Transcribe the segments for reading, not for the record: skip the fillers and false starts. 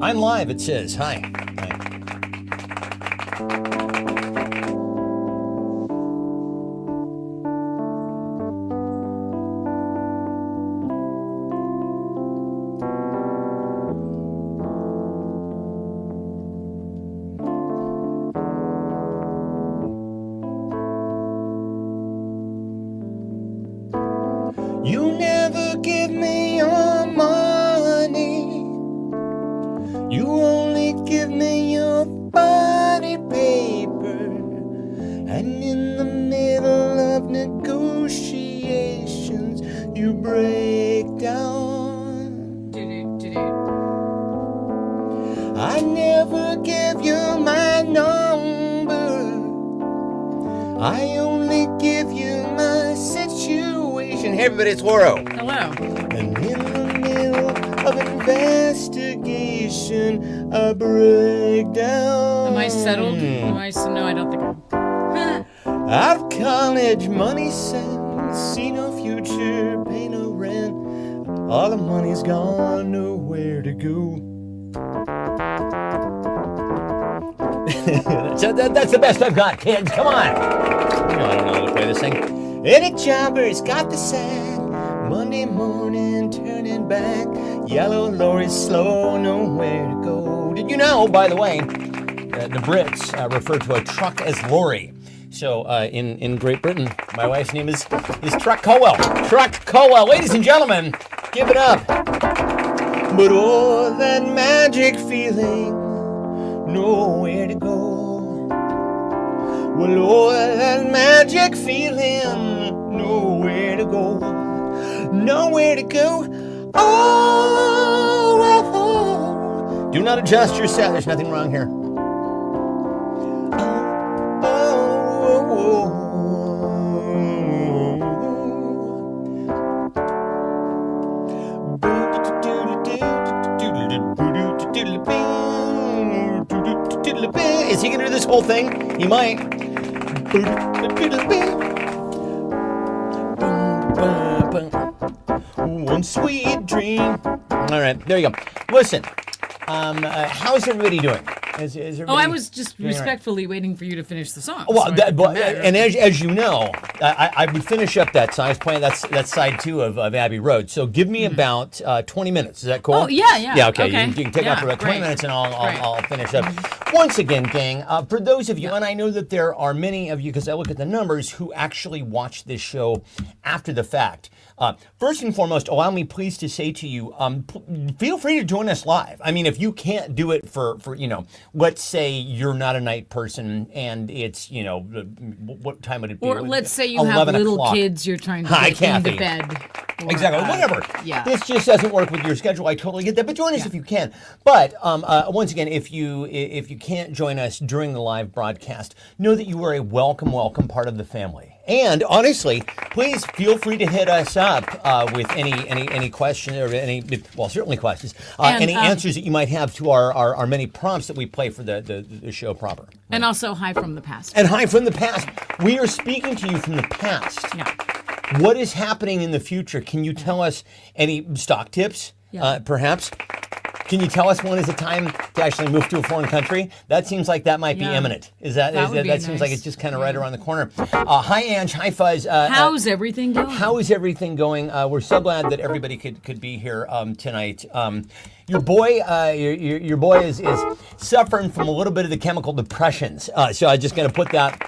I'm live, it says. Hi. Hi. You never give me your money. You only give me your funny paper. And in the middle of negotiations, you break down. I never give you my number. I only give you my situation. Hey everybody, it's Loro. Hello. And in the middle of investigation, I break down. Am I settled? No, I don't think I'm. Out of college, money sent, see no future, pay no rent. All the money's gone, nowhere to go. That's the best I've got, kids. Come on. No, I don't know how to play this thing. Any jobber's got the sack. Monday morning, turning back. Yellow lorries slow, nowhere to go. Did you know, by the way, the Brits refer to a truck as lorry. So in Great Britain, my wife's name is Truck Colwell. Truck Colwell. Ladies and gentlemen, give it up. But oh, that magic feeling, nowhere to go. Well, oh, that magic feeling, nowhere to go. Nowhere to go. Oh, oh, oh. Do not adjust your set. There's nothing wrong here. Is he going to do this whole thing? He might. One sweet dream. All right, there you go. Listen, how's everybody doing? Is everybody I was just respectfully waiting for you to finish the song. Well, so and as you know, I would finish up that song. I was playing that side two of Abbey Road. So give me about 20 minutes. Is that cool? Oh, yeah. Yeah, okay. You can take off for about 20 great. minutes and I'll finish up. Once again, gang, for those of you, and I know that there are many of you, because I look at the numbers, who actually watch this show after the fact. First and foremost, allow me please to say to you, feel free to join us live. I mean, if you can't do it for let's say you're not a night person and it's, what time would it be? Or let's say you have little kids you're trying to get into bed. Or, exactly, whatever. Yeah. This just doesn't work with your schedule. I totally get that, but join us if you can. But once again, if you can't join us during the live broadcast, know that you are a welcome part of the family. And honestly, please feel free to hit us up with any questions or certainly questions, any answers that you might have to our many prompts that we play for the show proper. And also hi from the past. And hi from the past. We are speaking to you from the past. Yeah. What is happening in the future? Can you tell us any stock tips, perhaps? Can you tell us when is the time to actually move to a foreign country? That seems like that might be imminent. That seems like it's just kind of right around the corner. Hi, Ange. Hi, Fuzz. How's everything going? How is everything going? We're so glad that everybody could be here tonight. Your boy is suffering from a little bit of the chemical depressions. So I'm just going to put that.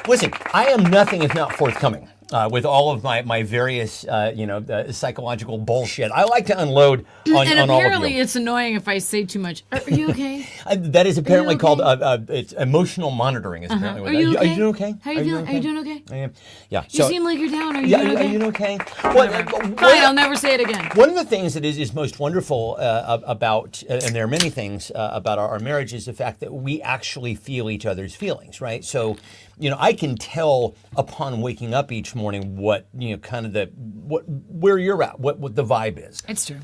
Listen, I am nothing if not forthcoming. With all of my various, psychological bullshit. I like to unload on all of you. And apparently it's annoying if I say too much. Are you okay? That is apparently called it's emotional monitoring. Is apparently what Are you okay? Are you doing okay? How are you feeling? Are you doing okay? I am. Yeah. You seem like you're down. Are you doing okay? Are you okay? Fine, I'll never say it again. One of the things that is most wonderful about, and there are many things about our marriage, is the fact that we actually feel each other's feelings, right? So, I can tell upon waking up each morning what, where you're at, what the vibe is. It's true.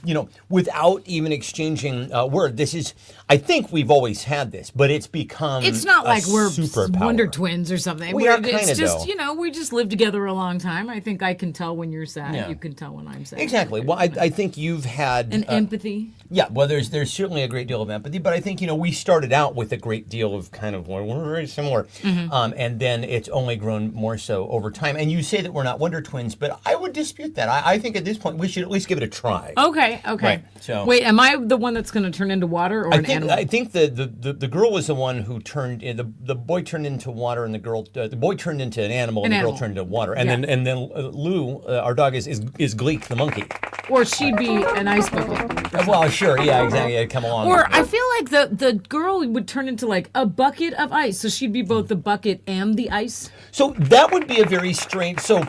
Without even exchanging word. This is, I think we've always had this, but it's become It's not like we're superpower. Wonder Twins or something. We are kind of, It's just, though. we just lived together a long time. I think I can tell when you're sad. Yeah. You can tell when I'm sad. Exactly. Well, I think you've had An empathy. Yeah, well, there's certainly a great deal of empathy, but I think, we started out with a great deal of kind of, we're very similar, and then it's only grown more so over time. And you say that we're not Wonder Twins, but I would dispute that. I think at this point we should at least give it a try. Okay. Right, so wait, am I the one that's going to turn into water or an animal? I think the girl was the one who turned the boy turned into water, and the boy turned into an animal, and the girl turned into water, and then Lou, our dog, is Gleek the monkey. Or she'd be an ice bucket. Well, sure, yeah, exactly. I'd come along. Or I feel like the girl would turn into like a bucket of ice, so she'd be both the bucket and the ice. So that would be a very strange. So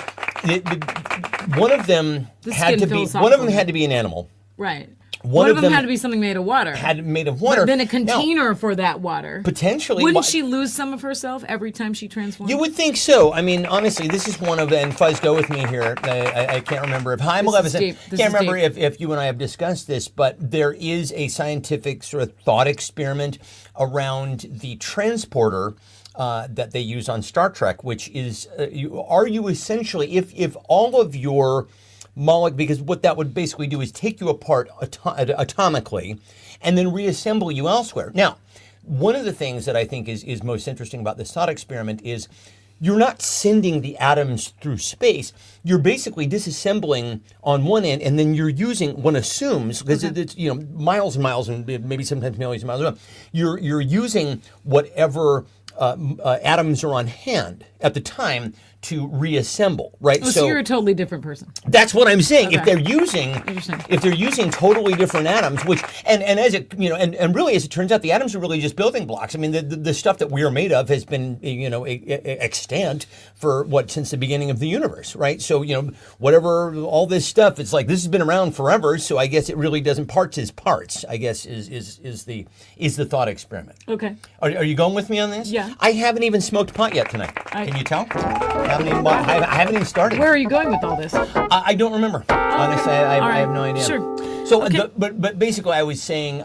one of them had to be an animal. Right. One of them had to be something made of water. Made of water. But then a container for that water. Potentially. Wouldn't she lose some of herself every time she transformed? You would think so. I mean, honestly, this is one of, and Fuzz, go with me here. I can't remember if can't remember if you and I have discussed this, but there is a scientific sort of thought experiment around the transporter that they use on Star Trek, which is, are you essentially, if all of your because what that would basically do is take you apart atomically and then reassemble you elsewhere. Now, one of the things that I think is most interesting about this thought experiment is you're not sending the atoms through space. You're basically disassembling on one end, and then you're using, one assumes, because it's miles and miles and maybe sometimes millions of miles away, you're using whatever atoms are on hand at the time to reassemble, right? Oh, so you're a totally different person. That's what I'm saying. Okay. If they're using totally different atoms, which and as it and really as it turns out, the atoms are really just building blocks. I mean, the stuff that we are made of has been extant for since the beginning of the universe, right? So whatever all this stuff, it's like this has been around forever. So I guess it really doesn't parts is parts. I guess is the thought experiment. Okay. Are you going with me on this? Yeah. I haven't even smoked pot yet tonight. Can you tell? I haven't even started. Where are you going with all this? I don't remember. Honestly, I have no idea. Sure. So, okay. but basically, I was saying,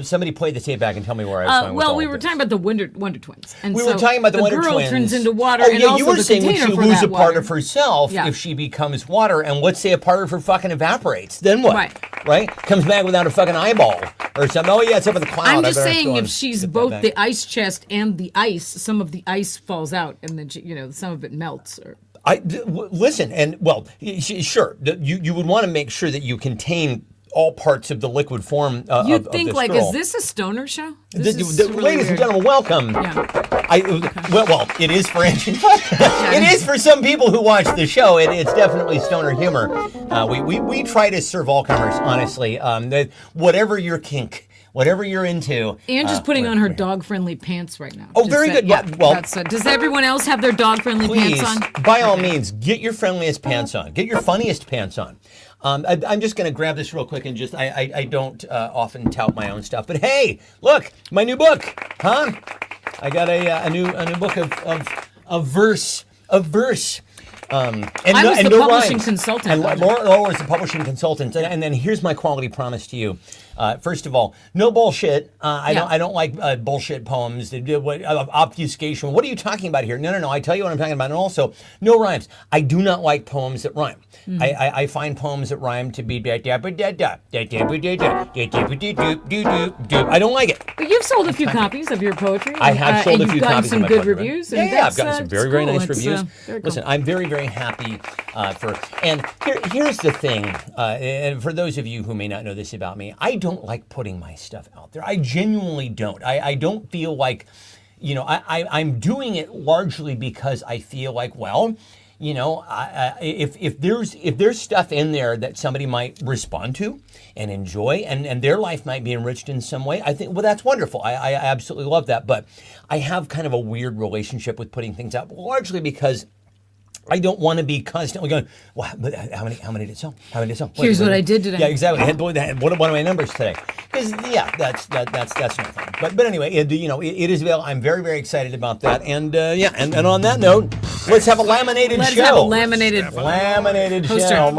somebody play the tape back and tell me where I was going. Well, we were talking about the Wonder Twins. And we were talking about the Wonder Twins. The girl turns into water. Oh, and yeah, also you were saying would she lose a part of herself if she becomes water, and let's say a part of her fucking evaporates. Then what? Right? Comes back without a fucking eyeball or something. Oh, yeah, it's up in the cloud. I'm just saying if she's both the ice chest and the ice, some of the ice falls out and then, some of it melts. Listen, and sure, you would want to make sure that you contain all parts of the liquid form You'd of think, this like, girl. is this a stoner show? Ladies really and gentlemen, welcome. Yeah. Well, it is for ancient fun. It is for some people who watch the show. It's definitely stoner humor. We try to serve all comers, honestly. Whatever your kink, whatever you're into. And just putting on her dog-friendly pants right now. Oh, very good. Yeah. Well, does everyone else have their dog-friendly pants on? By all means, get your friendliest pants on. Get your funniest pants on. I'm just going to grab this real quick and just, I don't often tout my own stuff, but hey, look, my new book, huh? I got a new book of verse. And I was the no publishing rhymes. consultant. And Laura was the publishing consultant. And then here's my quality promise to you. First of all, no bullshit. I don't like bullshit poems. Obfuscation. What are you talking about here? No. I tell you what I'm talking about. And also, no rhymes. I do not like poems that rhyme. I find poems that rhyme to be I don't like it. But you've sold a few copies of your poetry. I have sold a few copies of my poetry. You've gotten some good reviews. Yeah, I've gotten some very, very nice reviews. Very Listen, cool. I'm very, very happy and here's the thing, and for those of you who may not know this about me, I don't like putting my stuff out there. I genuinely don't. I don't feel like, I'm doing it largely because I feel like, if there's stuff in there that somebody might respond to and enjoy and their life might be enriched in some way, I think, that's wonderful. I absolutely love that. But I have kind of a weird relationship with putting things out, largely because I don't want to be constantly going, well, how many did it sell? How many did it sell? Here's what I did today. Yeah, exactly. What are my numbers today? Because that's nothing. But anyway, it is available. I'm very, very excited about that. And and on that note, let's have a laminated show. Let's have a laminated poster. show.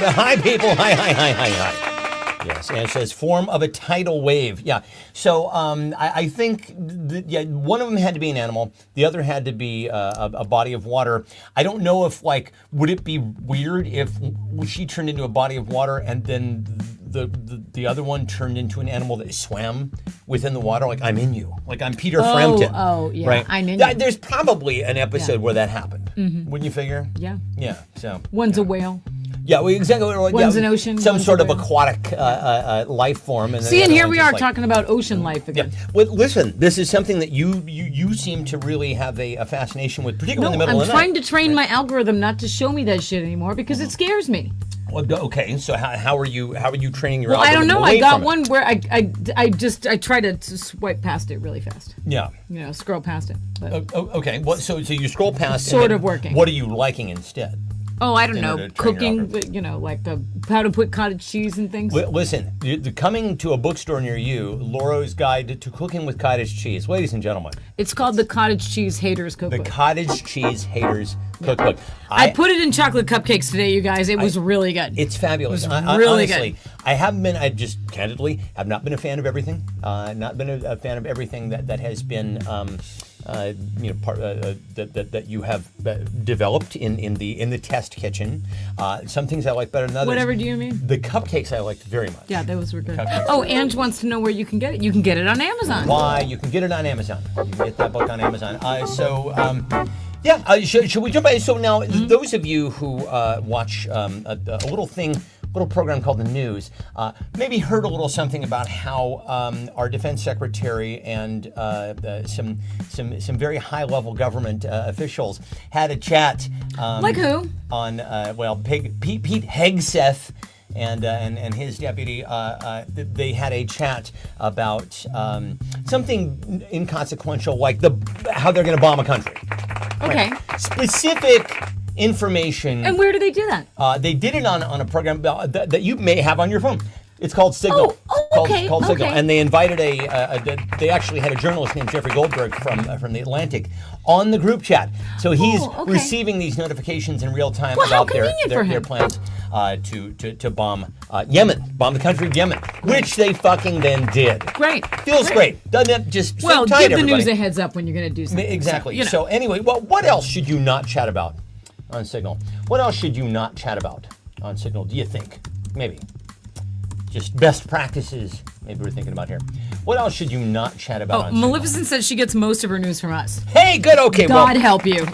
Hi, people. Hi. Yes, and it says form of a tidal wave. Yeah. So I think one of them had to be an animal. The other had to be a body of water. I don't know if would it be weird if she turned into a body of water and then the other one turned into an animal that swam within the water, like I'm in you, like I'm Peter Frampton. Oh, yeah, right. I'm in you. There's probably an episode where that happened. Wouldn't you figure? Yeah. Yeah. So one's a whale. yeah, well, exactly. One's an ocean, some one's sort a of whale. aquatic life form. And then See, the and other here one's we just are like- talking about ocean life again. Well, listen, this is something that you seem to really have a fascination with, particularly in the No, middle I'm of the night. trying to train my algorithm not to show me that shit anymore because it scares me. Well, okay, so how are you training your Well, I don't algorithm know. I away got from it? one where I try to swipe past it really fast. Yeah. Scroll past it. But, Okay. Well, so you scroll past. Sort and then of working. What are you liking instead? I don't in know. order to train your Cooking, like how to put cottage cheese and things. Listen, coming to a bookstore near you, Laura's Guide to Cooking with Cottage Cheese. Ladies and gentlemen, It's called the Cottage Cheese Haters the Cookbook. Cottage Cheese Haters Cookbook. I put it in chocolate cupcakes today, you guys. It was really good. It's fabulous. It was really honestly, good. I haven't been. I just candidly have not been a fan of everything. Not been a fan of everything that has been. That you have developed in the test kitchen. Some things I like better than others. Whatever do you mean? The cupcakes I liked very much. Yeah, those were good. Cupcakes. Oh, Ange wants to know where you can get it. You can get it on Amazon. Why? You can get it on Amazon. You can get that book on Amazon. Should we jump in? So now, those of you who watch a little program called The News, maybe heard a little something about how our defense secretary and some very high-level government officials had a chat. Like who? On Pete Hegseth and his deputy, they had a chat about something inconsequential, like how they're going to bomb a country. Okay. Specific information. And where do they do that? They did it on a program that you may have on your phone. It's called Signal. Okay, Called Signal. okay. And they invited they actually had a journalist named Jeffrey Goldberg from The Atlantic on the group chat. So he's okay. receiving these notifications in real time Well, how about their convenient for him. plans to bomb Yemen, bomb the country of Yemen, which they fucking then did. Great. Feels great. Doesn't it just Well, sit tight, give the news everybody? a heads up when you're going to do something. Exactly. So, So anyway, what else should you not chat about on Signal? What else should you not chat about on Signal, do you think? Maybe. Just best practices, maybe we're thinking about here. What else should you not chat about on Signal? Maleficent says she gets most of her news from us. Hey, good, okay. God help you.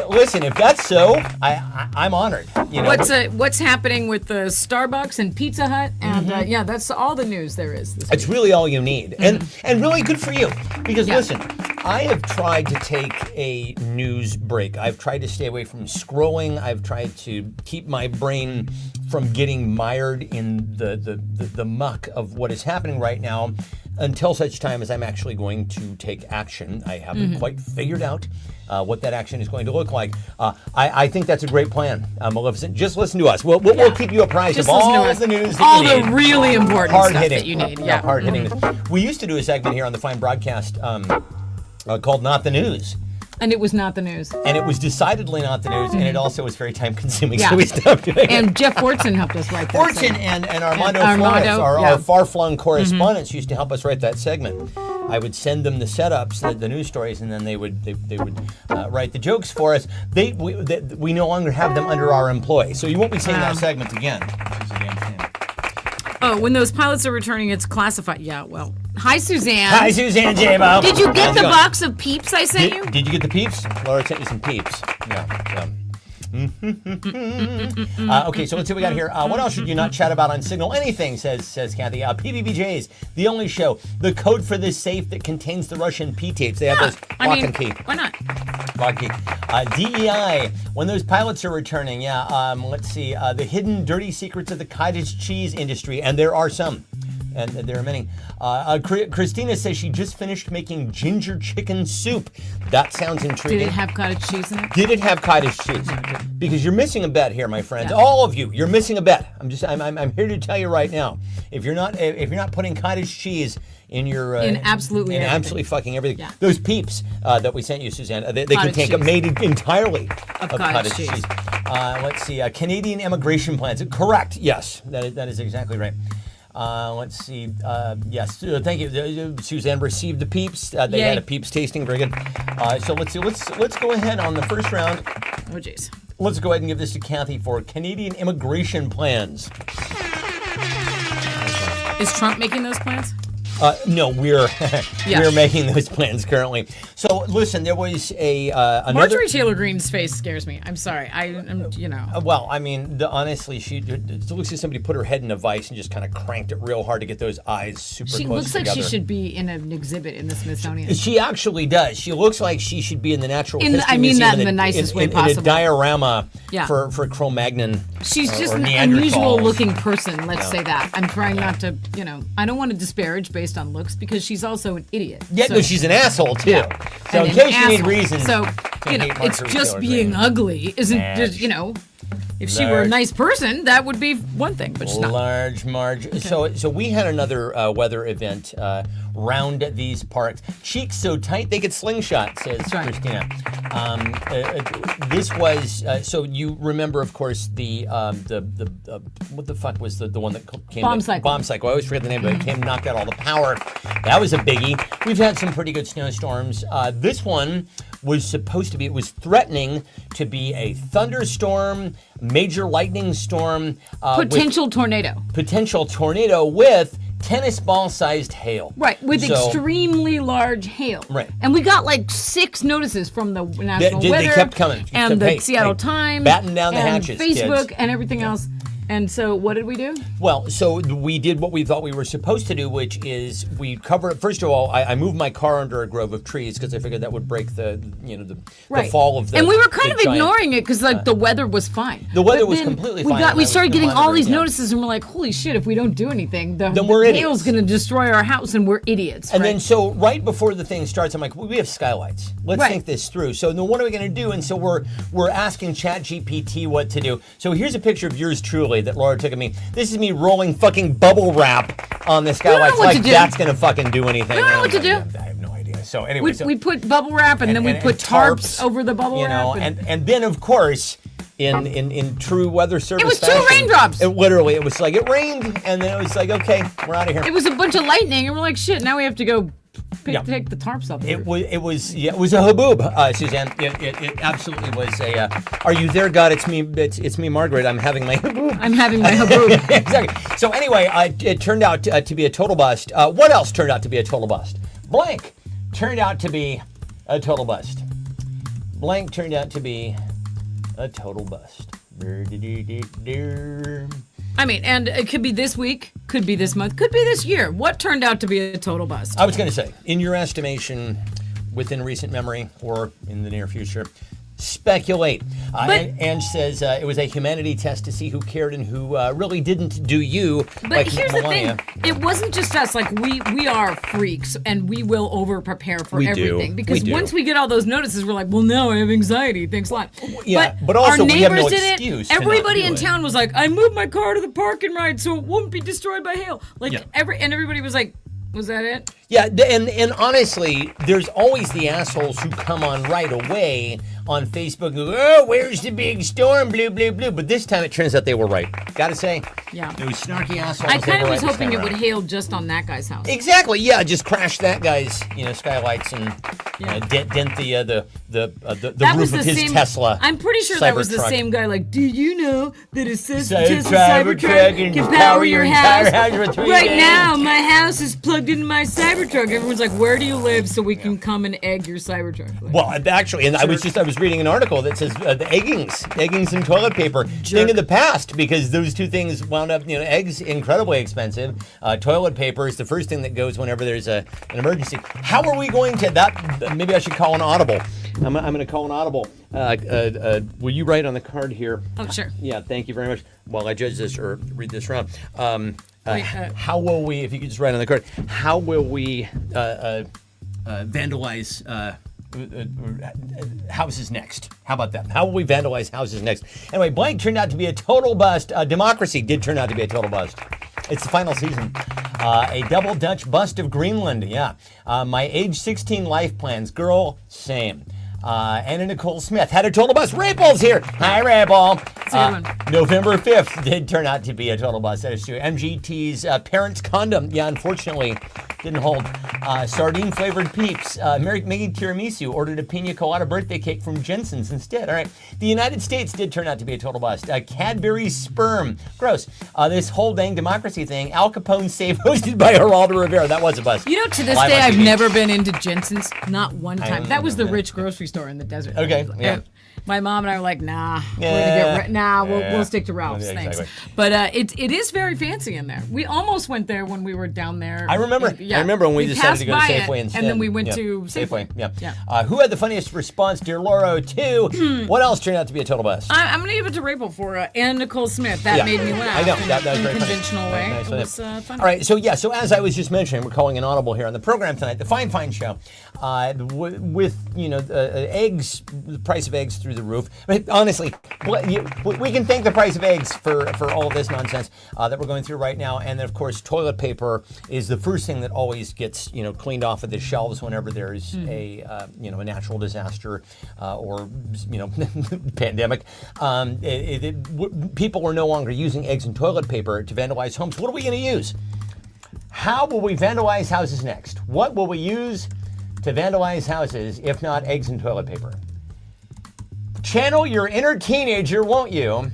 Listen, if that's so, I'm honored. You know, What's happening with the Starbucks and Pizza Hut? And that's all the news there is this it's week. really all you need, and really good for you. Because Yeah. listen, I have tried to take a news break. I've tried to stay away from scrolling. I've tried to keep my brain from getting mired in the muck of what is happening right now, until such time as I'm actually going to take action. I haven't quite figured out what that action is going to look like. I think that's a great plan, Maleficent. Just listen to us. We'll keep you apprised Just of listen to all us. the news that All you the need. really important Hard stuff hitting. that you need. Yeah, hard hitting. We used to do a segment here on the Fine Broadcast called Not the News. And it was not the news. And it was decidedly not the news, and it also was very time consuming, Yeah. so we stopped doing it. And Jeff Fortson helped us write that. Fortune segment. and Armando, Armando, Flores, yeah. our far-flung correspondents, used to help us write that segment. I would send them the setups, the news stories, and then they would write the jokes for us. We no longer have them under our employ, so you won't be seeing that segment again. Which is a damn shame. Oh, when those pilots are returning, it's classified. Yeah, well. Hi, Suzanne. Hi, Suzanne J-Bo. Did you get How's the it going? box of Peeps I sent you? Did you get the Peeps? Laura sent you some Peeps. Yeah. Okay, so let's see what we got here. What else should you not chat about on Signal? Anything, says Kathy. PBBJs, the only show. The code for this safe that contains the Russian P-tapes. They have those lock and key. Why not? Lock key. DEI, when those pilots are returning. Yeah, let's see. The hidden dirty secrets of the cottage cheese industry, and there are some. and there are many. Christina says she just finished making ginger chicken soup. That sounds intriguing. Did it have cottage cheese in it? Did it have cottage cheese? Because you're missing a bet here, my friends. Yeah. All of you, you're missing a bet. I'm here to tell you right now. If you're not putting cottage cheese in your In absolutely everything. absolutely fucking everything, Yeah. those peeps that we sent you, Suzanne, they Cottage contain cheese. made entirely Of of cottage cottage cheese. cheese. Let's see, Canadian immigration plans. Correct. Yes, that is exactly right. Let's see. Yes, thank you, Suzanne. Received the peeps. They Yay. had a peeps tasting, very good. So let's see. Let's go ahead on the first round. Oh, jeez. Let's go ahead and give this to Kathy for Canadian immigration plans. Is Trump making those plans? No, we're Yeah. we're making those plans currently. So listen, there was another. Marjorie Taylor Greene's face scares me. I'm sorry. I'm. Well, I mean, honestly, it looks like somebody put her head in a vice and just kind of cranked it real hard to get those eyes super She close looks like together. she should be in an exhibit in the Smithsonian. She actually does. She looks like she should be in the Natural In the- History I mean Museum that in the nicest way in possible. a diorama Yeah. for Cro-Magnon. She's just or an Neanderthals. unusual looking person, let's Yeah. say that. I'm trying not to, I don't want to disparage based on looks because she's also an idiot. Yeah, So- no, she's an asshole too. Yeah. So and in an case you need asshole. reasons, So, to hate it's Marjorie just Taylor being Greene. ugly isn't Nah, just, if she were a nice person, that would be one thing, but she's not. Large Marge. So we had another weather event round these parks. Cheeks so tight they could slingshot, says right. Christina. This was so you remember, of course, the what the fuck was the one that came? Bomb cyclone. Bomb cyclone. I always forget the name, but it came, knocked out all the power. That was a biggie. We've had some pretty good snowstorms. This one was supposed to be. It was threatening to be a thunderstorm, major lightning storm, with Potential tornado. potential tornado with tennis ball sized hail. Right, with So- extremely large hail. Right. And we got like 6 notices from the National They Weather. kept coming. And the Hey, Seattle hey, Times. batten down the and hatches, Facebook kids. and everything else. And so what did we do? Well, so we did what we thought we were supposed to do, which is we cover. First of all, I moved my car under a grove of trees because I figured that would break the fall of the. And we were kind the of giant- ignoring it because the weather was fine. The weather But was then completely we fine, got and we I was started getting all monitoring, these yeah. notices and we're like, holy shit! If we don't do anything, the we're idiots. hail's going to destroy our house and we're idiots. And right? then, so right before the thing starts, I'm like, well, we have skylights. Let's Right. think this through. So then, what are we going to do? And so we're asking ChatGPT what to do. So here's a picture of yours truly that Laura took of me. This is me rolling fucking bubble wrap on the skylights, what like to do. that's going to fucking do anything. We don't know what to do. I have no idea. So anyway, we put bubble wrap and then we put tarps over the bubble wrap. and then of course. In true weather service, It was 2 fashion, raindrops. It literally, it was like it rained, and then it was like, okay, we're out of here. It was a bunch of lightning, and we're like, shit. Now we have to go Yeah. take the tarps off. It was a haboob, Suzanne. It absolutely was a. Are you there, God? It's me. It's me, Margaret. I'm having my haboob. I'm having my haboob. Exactly. So anyway, it turned out to be a total bust. What else turned out to be a total bust? Blank turned out to be a total bust. Blank turned out to be a total bust. I mean, and it could be this week, could be this month, could be this year. What turned out to be a total bust? I was going to say, in your estimation, within recent memory or in the near future, speculate. Ange says it was a humanity test to see who cared and who really didn't do you. But like here's Melania. the thing: it wasn't just us. Like we are freaks, and we will over prepare for We do. everything. Because We do. once we get all those notices, we're like, well, no, I have anxiety. Thanks a lot. Yeah, but also our we have no neighbors did excuse it. to not Everybody do in it. town was like, I moved my car to the parking ride so it won't be destroyed by hail. Like Yeah. everybody was like, was that it? Yeah, and honestly, there's always the assholes who come on right away on Facebook and go, oh, where's the big storm, blue, blue, blue. But this time it turns out they were right. Gotta say, Yeah. those snarky assholes. I they kind were of was right this hoping time it would around. hail just on that guy's house. Exactly, yeah, just crash that guy's, skylights and Yeah. dent the That roof was of the his same, Tesla. I'm pretty sure that was the Cybertruck. same guy. Like, do you know that a Tesla Cybertruck Cybertruck can power your entire house? house for 3 Right days. now, my house is plugged into my Cybertruck. Everyone's like, where do you live so we can come and egg your Cybertruck? Like, Well, actually, and I was reading an article that says the eggings and toilet paper thing of the past, because those two things wound up, eggs incredibly expensive. Toilet paper is the first thing that goes whenever there's an emergency. How are we going to that? Maybe I should call an audible. I'm going to call an audible. Will you write on the card here? oh, sure. Yeah, thank you very much. While I judge this or read this round. How will we, if you could just write on the card, how will we vandalize houses next? How about that? How will we vandalize houses next? Anyway, blank turned out to be a total bust. Democracy did turn out to be a total bust. It's the final season. A double Dutch bust of Greenland, yeah. My age 16 life plans, girl, same. Anna Nicole Smith had a total bust. Rapal's here. Hi, Rapal. November 5th did turn out to be a total bust. That is true. MGT's parents' condom, yeah, unfortunately, didn't hold. Sardine flavored Peeps. Making tiramisu ordered a pina colada birthday cake from Jensen's instead. All right. The United States did turn out to be a total bust. Cadbury sperm. Gross. This whole dang democracy thing. Al Capone safe hosted by Geraldo Rivera. That was a bust. You know, to this Live day, on I've TV. never been into Jensen's. Not one time. That was the remember rich grocery store in the desert. Okay, yeah. My mom and I were like, nah, Yeah. we'll stick to Ralph's. Yeah, Thanks. exactly. But it is very fancy in there. We almost went there when we were down there. I remember. I remember when we decided to go to passed by Safeway it, instead. and then we went Yeah. to Safeway. Yeah. Yeah. Who had the funniest response, dear Lauro? Two. What else turned out to be a total bust? I'm going to give it to Rapel for Anna Nicole Smith. That Yeah. made me laugh. I know. In That was an very funny. unconventional way. Nice It one. was fun. All right, so as I was just mentioning, we're calling an audible here on the program tonight, the Fine Fine Show, with eggs, the price of eggs through the roof. I mean, honestly, we can thank the price of eggs for all of this nonsense that we're going through right now, and then of course toilet paper is the first thing that always gets cleaned off of the shelves whenever there's a natural disaster or pandemic. People are no longer using eggs and toilet paper to vandalize homes. What are we going to use? How will we vandalize houses next? What will we use to vandalize houses if not eggs and toilet paper? Channel your inner teenager, won't you?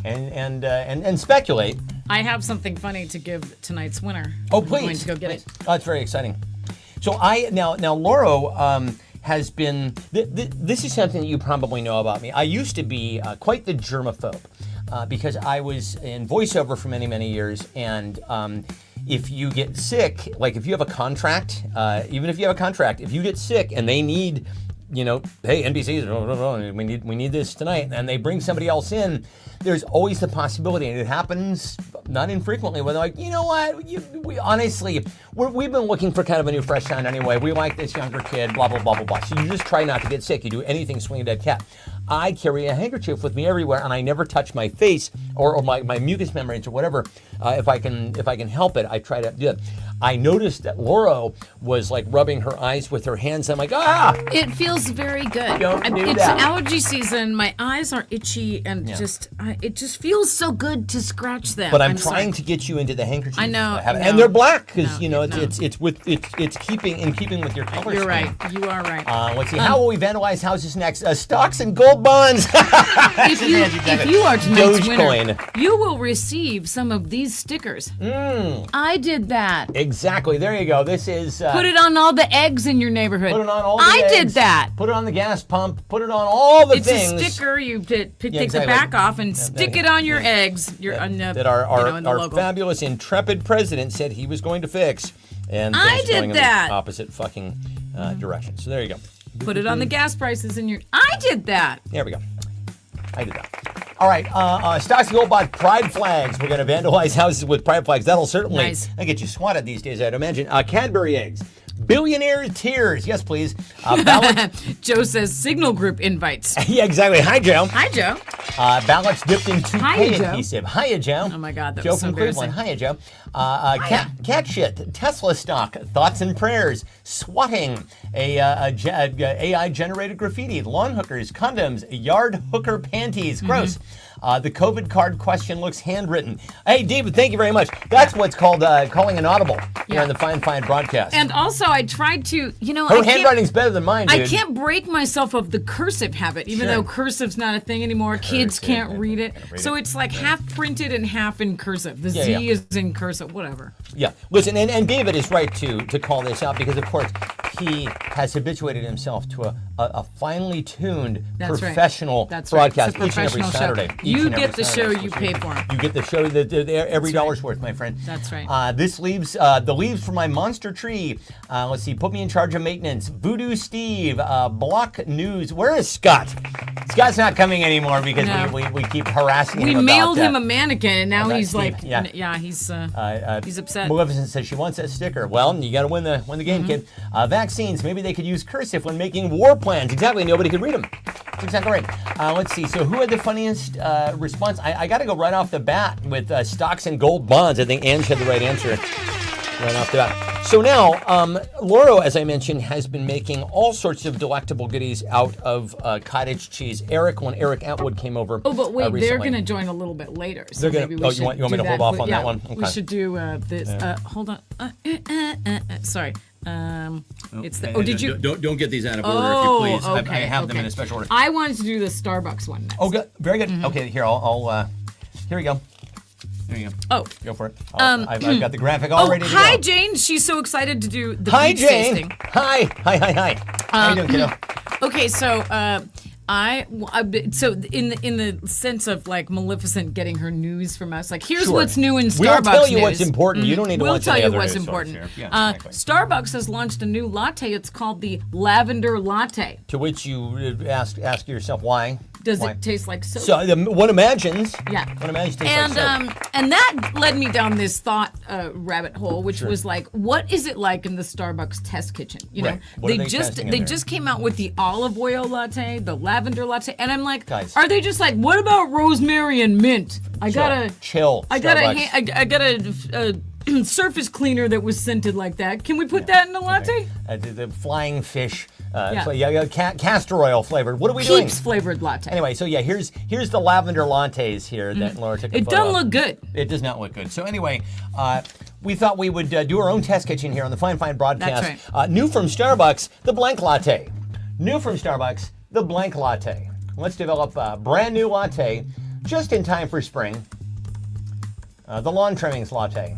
and speculate. I have something funny to give tonight's winner. Oh, I'm please. going to go get Please. it. Oh, it's very exciting. So now Lauro has been. This is something that you probably know about me. I used to be quite the germaphobe because I was in voiceover for many, many years, and if you get sick, like if you have a contract, even if you have a contract, if you get sick and they need, hey, NBC, we need this tonight, and they bring somebody else in, there's always the possibility, and it happens not infrequently, where they're like, you know what, we've been looking for kind of a new fresh sound anyway. We like this younger kid, blah, blah, blah, blah, blah. So you just try not to get sick. You do anything, swing a dead cat. I carry a handkerchief with me everywhere, and I never touch my face or my mucous membranes or whatever. If I can help it, I try to do it. I noticed that Lauro was like rubbing her eyes with her hands. I'm like, It feels very good. Don't do it's that. allergy season. My eyes are itchy, and it just feels so good to scratch them. But I'm sorry. trying to get you into the handkerchief. I know, habit. no. And they're black because No, it's in keeping with your color You're scheme. right. You are right. Let's see. How will we vandalize houses next? Stocks and gold bonds. If you are tonight's winner, Dogecoin. you will receive some of these stickers. I did that. Exactly. There you go. This is. Put it on all the eggs in your neighborhood. Put it on all the I did eggs. that. Put it on the gas pump. Put it on all the It's things. a sticker. You take exactly. the back off and stick it on your eggs. In the Our logo. fabulous, intrepid president said he was going to fix. And I things are did going that. in the opposite fucking direction. So there you go. Put it on the gas prices in your. I did that. There we go. I did that. All right, Stocks and Gold bought pride flags. We're going to vandalize houses with pride flags. That'll certainly get you swatted these days, I'd imagine. Cadbury eggs. Billionaire tears. Yes, please. Ballots. Joe says Signal Group invites. Yeah, exactly. Hi, Joe. Hi, Joe. Ballots dipped in toothpaste Joe. adhesive. Hiya, Joe. Oh my God, that Joe was so from Cleveland. embarrassing. Hiya, Joe. Cat shit. Tesla stock. Thoughts and prayers. Swatting. AI generated graffiti. Lawn hookers. Condoms. Yard hooker panties. Gross. The COVID card question looks handwritten. Hey, David, thank you very much. That's what's called calling an audible here on the Fine broadcast. And also, I tried to, her handwriting's better than mine, dude. I can't break myself of the cursive habit, even though cursive's not a thing anymore. Kids can't read it. So it's like half printed and half in cursive. The Z is in cursive, whatever. Yeah. Listen, and David is right to call this out because, of course, he has habituated himself to a finely tuned That's right. professional That's right. broadcast It's a each and every professional show. Saturday. You get the show you pay for. You get the show, every dollar's worth, my friend. That's right. This leaves the leaves for my monster tree. Let's see, put me in charge of maintenance. Voodoo Steve, Block News. Where is Scott? Scott's not coming anymore because No. we keep harassing him We about mailed that. him a mannequin, and now About he's Steve, like, yeah. he's upset. Maleficent says she wants that sticker. Well, you got to win the game, kid. Vaccines. Maybe they could use cursive when making war plans. Exactly. Nobody could read them. That's exactly right. Let's see. So who had the funniest response? I got to go right off the bat with stocks and gold bonds. I think Ange had the right answer right off the bat. So now, Lauro, as I mentioned, has been making all sorts of delectable goodies out of cottage cheese. When Eric Atwood came over. Oh, but wait, they're recently. going to join a little bit later. So They're gonna- maybe we oh, you should want me do to hold that. off on Yeah, that one? We Okay. should do this. Hold on. Sorry. It's the. Hey, Oh, did you? Don't get these out of order, Oh, if you please. okay. I have them in okay. a special order. I wanted to do the Starbucks one next. Oh, good. Very good. Okay, here I'll here we go. There you go. Oh. Go for it. I've got the graphic all Oh, ready to go. hi, Jane. She's so excited to do the Hi, peach Jane. tasting. Hi. How you doing, kiddo? Okay, so so in the sense of like Maleficent getting her news from us, like here's Sure. what's new in Starbucks We'll tell you news. what's important. You don't need to We'll watch tell any you other what's news important. source here. Yeah, exactly. Starbucks has launched a new latte. It's called the Lavender Latte. To which you ask yourself why. Does Why? it taste like soap? So one imagines. Yeah. One imagines tastes like soap. And that led me down this thought rabbit hole, which was like, what is it like in the Starbucks test kitchen? You know, Right. What are they testing in there? just came out with the olive oil latte, the lavender latte, and I'm like, Guys. are they just like, what about rosemary and mint? I gotta chill. I got Starbucks. I got a surface cleaner that was scented like that. Can we put that in the latte? The flying fish. Yeah. Castor oil flavored. What are we doing? Peeps flavored latte. Anyway, so yeah, here's the lavender lattes here that Laura took a It photo doesn't of. look good. It does not look good. So anyway, we thought we would do our own test kitchen here on the Fine broadcast. That's New from Starbucks, the blank latte. New from Starbucks, the blank latte. Let's develop a brand new latte just in time for spring. The lawn trimmings latte.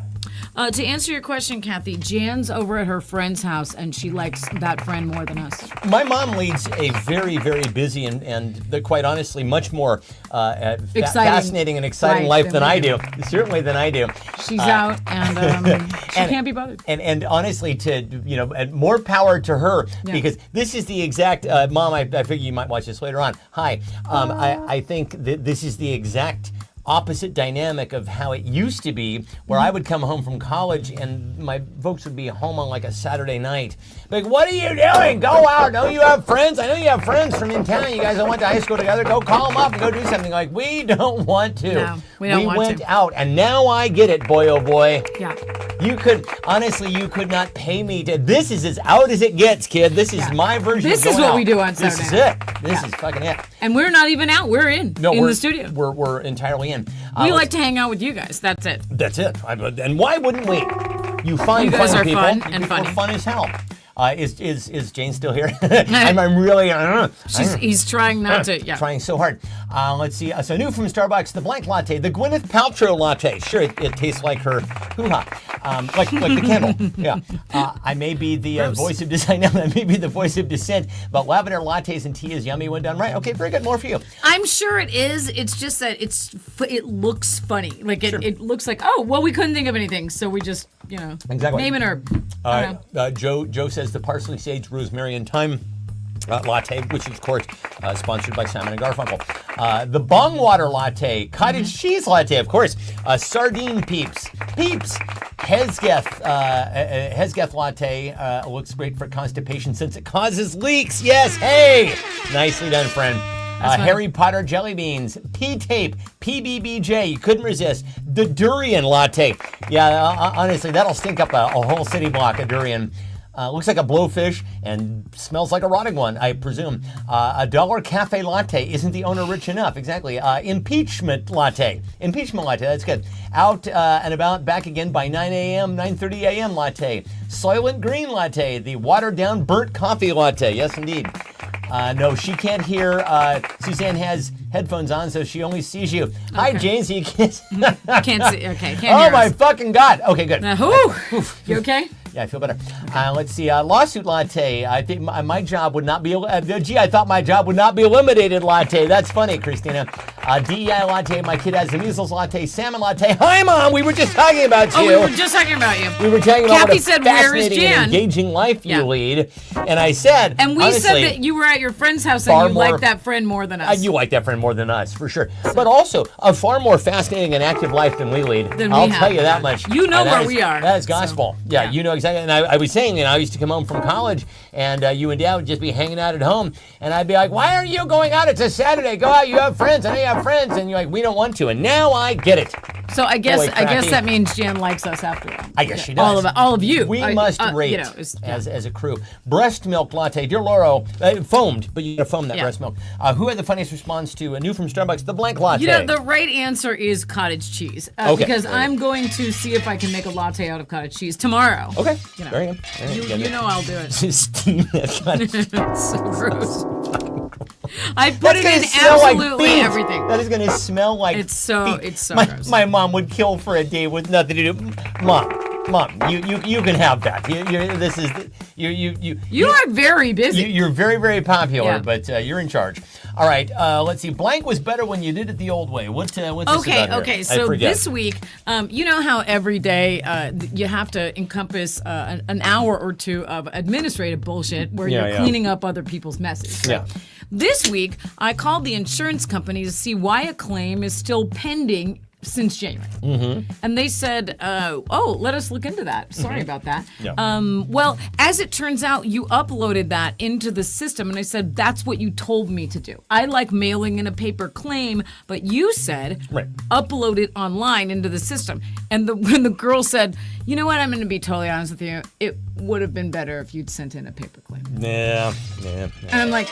To answer your question, Kathy, Jan's over at her friend's house, and she likes that friend more than us. My mom leads a very, very busy and quite honestly, much more fascinating and exciting life than I do. Certainly than I do. She's out, and she can't be bothered. And honestly, and more power to her because this is the exact Mom. I figure you might watch this later on. Hi, I think that this is the exact opposite dynamic of how it used to be, where I would come home from college and my folks would be home on like a Saturday night. Like, what are you doing? Go out. Don't you have friends? I know you have friends from in town. You guys all went to high school together. Go call them up and go do something. Like, we don't want to. No, we don't want went to. out, and now I get it, boy, oh boy. Yeah. You could not pay me to. This is as out as it gets, kid. This is my version This of going is what out. we do on This Saturday is night. it. This is fucking it. And we're not even out. We're in We're the studio. We're entirely in. We like to hang out with you guys. That's it. That's it. And why wouldn't we? You find You guys funny are people. fun You and people are funny. fun as hell. Is Jane still here? I'm really He's trying not to. Yeah. trying so hard. Let's see. So new from Starbucks, the blank latte, the Gwyneth Paltrow latte. Sure, it tastes like her hoo-ha, like the candle. Yeah. I may be the voice of design. I may be the voice of dissent, but lavender lattes and tea is yummy when done right. Okay, very good. More for you. I'm sure it is. It's just that it looks funny. Like it looks like, oh, well, we couldn't think of anything, so we just, Exactly. name an herb. I don't know. Joe says the parsley, sage, rosemary, and thyme latte, which is, of course, sponsored by Simon and Garfunkel. The bong water latte, cottage cheese latte, of course. Sardine peeps. Hesketh latte looks great for constipation since it causes leaks. Yes, hey! Nicely done, friend. Harry Potter jelly beans, P-tape, PBBJ, you couldn't resist. The durian latte. Yeah, honestly, that'll stink up a whole city block of durian. Looks like a blowfish and smells like a rotting one, I presume. A dollar cafe latte. Isn't the owner rich enough? Exactly. Impeachment latte. That's good. Out and about, back again by 9 a.m., 9:30 a.m. latte. Soylent Green latte. The watered down burnt coffee latte. Yes, indeed. No, she can't hear. Suzanne has headphones on, so she only sees you. Hi, Jane, so you can't. Can't see. Okay, can't Oh hear my us. fucking God. Okay, good. You okay? Yeah, I feel better. Let's see. Lawsuit latte. I think my job would not be. Gee, I thought my job would not be eliminated. Latte. That's funny, Christina. DEI latte. My kid has the measles latte. Salmon latte. Hi, Mom. We were just talking about you. Oh, we were just talking about you. We were talking about Kathy what a said, "Where is fascinating Jan?" and engaging life you Yeah. lead, and I said, And we honestly, said that you were at your friend's house and far you more- liked that friend more than us. you like that friend more than us, for sure. But also, a far more fascinating and active life than we lead. Than we I'll have. tell you that much. You know And that where is- we are, That is so, gospel. Yeah, yeah. you know exactly. And I was saying, I used to come home from college, and you and Dad would just be hanging out at home, and I'd be like, why aren't you going out? It's a Saturday. Go out. You have friends. I know you have friends. And you're like, we don't want to. And now I get it. So I guess Boy, Cracky. that means Jan likes us after all. I guess she does. All of you. We must rate you know, yeah. as a crew. Breast milk latte. Dear Laura, foamed, but you gotta foam that Yeah. breast milk. Who had the funniest response to a new from Starbucks, the blank latte? You know, the right answer is cottage cheese. Okay. Because I'm going to see if I can make a latte out of cottage cheese tomorrow. Okay. You know. Very good. Very good. You know I'll do it. Steam that cottage cheese. It's so gross. I put That's it gonna in smell like absolutely beans. everything. That is gonna smell like It's so beans. gross. My mom would kill for a day with nothing to do. Mom, you can have that. You are very busy. You're very, very popular, Yeah. but you're in charge. All right, let's see. Blank was better when you did it the old way. What's this about here? Okay. I So forget. this week, you know how every day you have to encompass an hour or two of administrative bullshit where Yeah, you're yeah. cleaning up other people's messes. right? Yeah. This week, I called the insurance company to see why a claim is still pending since January. Mm-hmm. And they said, let us look into that. Sorry about that. Yeah. Well, as it turns out, you uploaded that into the system. And I said, that's what you told me to do. I like mailing in a paper claim, but you said, Right. upload it online into the system. And when the girl said, you know what, I'm going to be totally honest with you, it would have been better if you'd sent in a paper claim. Yeah. And I'm like,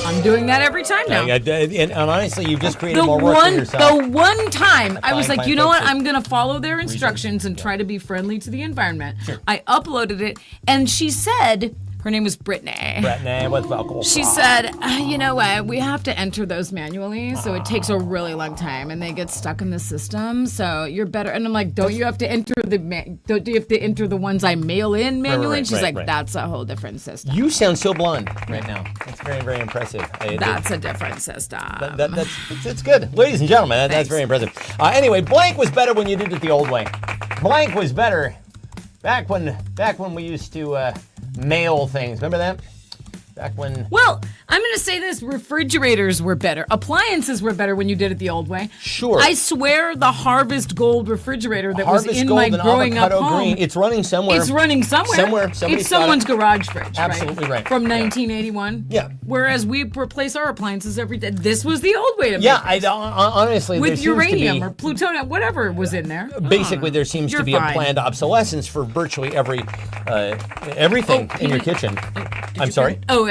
I'm doing that every time now. And honestly, you've just created The more work for yourself. the one time I was Fine, like, fine, you know what? folks. I'm gonna follow their instructions and try to be friendly to the environment. I uploaded it, and she said, her name was Brittany. Brittany, what's vocal? She said, you know what? We have to enter those manually, so it takes a really long time, and they get stuck in the system. So you're better. And I'm like, don't you have to enter don't you have to enter the ones I mail in manually? And she's like, that's a whole different system. You sound so blonde right now. That's very, very impressive. That's a different system. That's good. Ladies and gentlemen, that's Thanks. very impressive. Anyway, blank was better when you did it the old way. Blank was better back when we used to mail things. Remember that? Back when... Well, I'm going to say this. Refrigerators were better. Appliances were better when you did it the old way. Sure. I swear the Harvest Gold refrigerator that Harvest was in Gold my and growing up avocado home. green. It's running somewhere. It's running somewhere. Somebody's It's got someone's it. garage fridge. Absolutely right. From Yeah. 1981. Yeah. Whereas we replace our appliances every day. This was the old way to Yeah, make it. honestly, there With seems to uranium be... or plutonium, whatever was in there. Basically, there seems You're to be fine. a planned obsolescence for virtually everything in your kitchen. I'm sorry? Oh,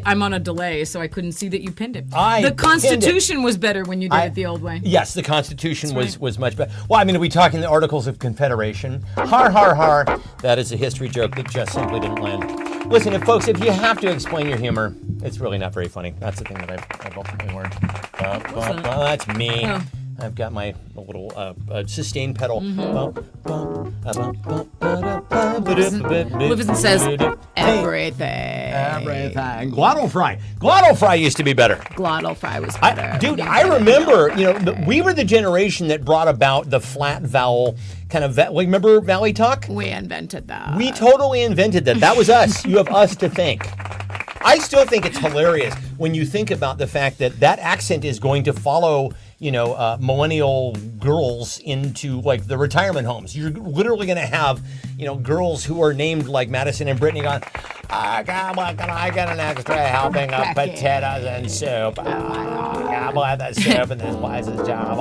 I'm on a delay, so I couldn't see that you pinned it. I the pinned it. Constitution was better when you did it the old way. Yes, the Constitution That's right. was much better. Well, I mean, are we talking the Articles of Confederation? Har, har, har. That is a history joke that just simply didn't land. Listen, if you have to explain your humor, it's really not very funny. That's the thing that I've ultimately learned. that? That's me. Oh. I've got my little sustain pedal. Livingston says everything. Everything. Glottal fry. Glottal fry used to be better. Glottal fry was better. Dude, I remember, we were the generation that brought about the flat vowel kind of, remember Valley Talk? We invented that. We totally invented that. That was us. You have us to thank. I still think it's hilarious when you think about the fact that accent is going to follow, millennial girls into like the retirement homes. You're literally going to have, girls who are named like Madison and Brittany going, can I get an extra helping of potatoes and soup? I want the soup and this place's job.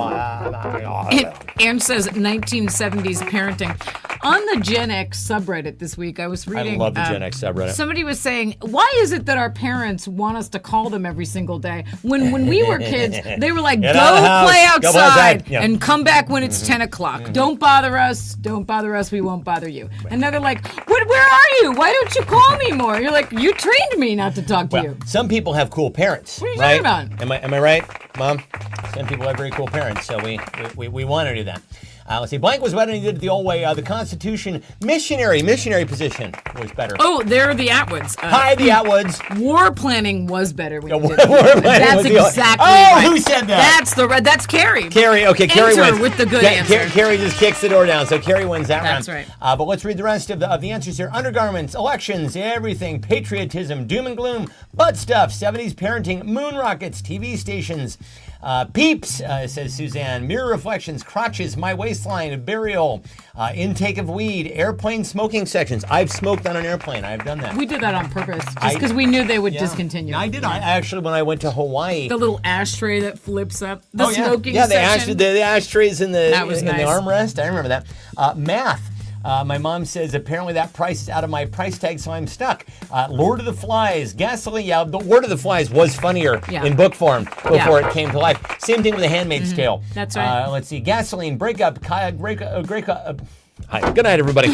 Anne says 1970s parenting. On the Gen X subreddit this week, I was reading. I love the Gen X subreddit. Somebody was saying, why is it that our parents want us to call them every single day? When we were kids, they were like, Get out of the house. play Go play outside Yeah. and come back when it's 10 o'clock. Don't bother us. Don't bother us. We won't bother you. And now they're like, where are you? Why don't you call me more? You're like, you trained me not to talk to you. Some people have cool parents. What are you right? talking about? Am I right, Mom? Some people have very cool parents, so we want to do that. Let's see. Blank was better than he did it the old way. The Constitution missionary position was better. Oh, they're the Atwoods. Hi, the Atwoods. War planning was better when you did War planning That's was the exactly Oh, right. who said that? That's Carrie. Carrie, okay, Carrie Enter wins. with the good answer. Carrie just kicks the door down, so Carrie wins that round. That's right. But let's read the rest of the answers here. Undergarments, elections, everything, patriotism, doom and gloom, butt stuff, 70s parenting, moon rockets, TV stations, peeps, says Suzanne, mirror reflections, crotches, my waistline, burial, intake of weed, airplane smoking sections. I've smoked on an airplane. I've done that. We did that on purpose, just because we knew they would discontinue. I did. I actually, when I went to Hawaii. The little ashtray that flips up. The smoking yeah, section. the ashtrays in the That was in the nice. armrest. I remember that. Math. My mom says apparently that price is out of my price tag, so I'm stuck. Lord of the Flies, gasoline. Yeah, the Lord of the Flies was funnier in book form before it came to life. Same thing with The Handmaid's Tale. That's right. Let's see, gasoline, breakup, Hi, good night, everybody.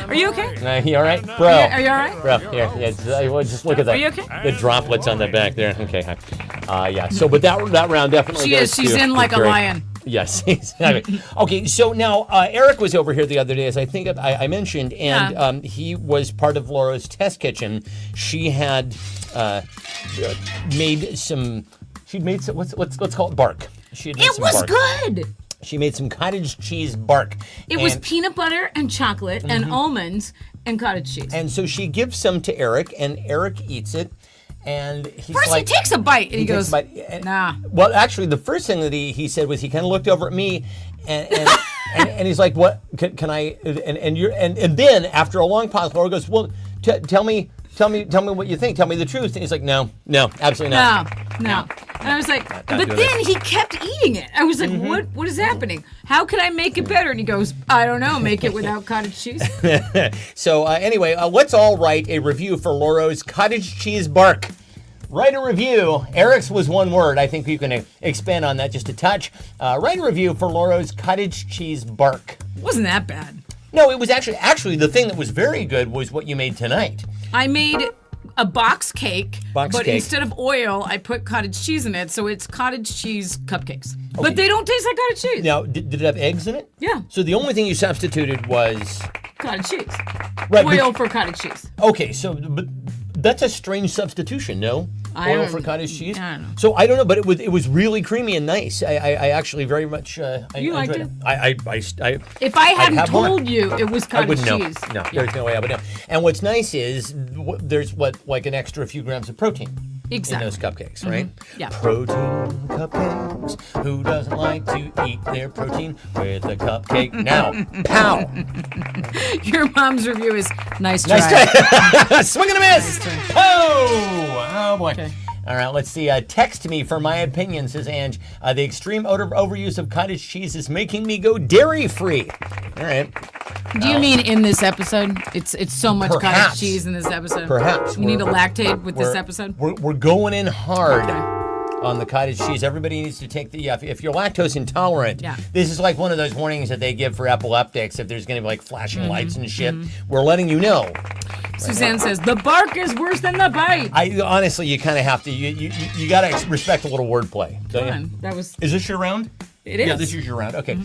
Are you okay? You all right, bro? Are you all right? Bro, here, just look at that. Are you okay? The droplets on the back there. Okay, yeah. So, but that round definitely. She goes is. She's to in like a Carrie. lion. Yes, exactly. Okay, so now Eric was over here the other day, as I think I mentioned, and he was part of Laura's test kitchen. She had made some. She'd made some. Let's call it bark. She had made It some was bark. good. She made some cottage cheese bark. It was peanut butter and chocolate and almonds and cottage cheese. And so she gives some to Eric, and Eric eats it. And he's First, like, he takes a bite and he goes, nah. Well, actually, the first thing that he said was he kind of looked over at me, and he's like, "What can I?" And then after a long pause, Laura goes, "Well, tell me what you think. Tell me the truth." And he's like, "No, absolutely not." No. And I was like, but doing then he kept eating it. I was like, what is happening? How can I make it better? And he goes, I don't know, make it without cottage cheese. So anyway, let's all write a review for Laura's cottage cheese bark. Write a review. Eric's was one word. I think you can expand on that just a touch. Write a review for Laura's cottage cheese bark. It wasn't that bad. No, it was actually the thing that was very good was what you made tonight. I made a box cake, but cake. instead of oil, I put cottage cheese in it, so it's cottage cheese cupcakes. But they don't taste like cottage cheese. Now, did it have eggs in it? Yeah. So the only thing you substituted was Cottage cheese. Right, Oil for cottage cheese. Okay, so but that's a strange substitution, no? Oil for cottage cheese. I don't know. So I don't know, but it was really creamy and nice. I actually very much You liked enjoyed it? I If I hadn't have one. told you it was I cottage wouldn't know. cheese. No, there's no way I would know. And what's nice is there's like an extra few grams of protein. Exactly. In those cupcakes, right? Yeah. Protein cupcakes. Who doesn't like to eat their protein with a cupcake? Now, pow! Your mom's review is nice try. Nice try. Swing and a miss. Nice try. Oh boy. Okay. All right, let's see. Text me for my opinion, says Ange. The extreme overuse of cottage cheese is making me go dairy-free. All right. Do you mean in this episode? It's so much Perhaps. cottage cheese in this episode. Perhaps. You need to lactate with this We're- episode. We're going in hard. Okay. On the cottage cheese, everybody needs to take the. If you're lactose intolerant, Yeah. this is like one of those warnings that they give for epileptics. If there's going to be like flashing lights and shit, we're letting you know. Suzanne says the bark is worse than the bite. I honestly, you kind of have to. You got to respect a little wordplay. Don't you? Fun. That was. Is this your round? It is. Yeah, this is your round. Okay.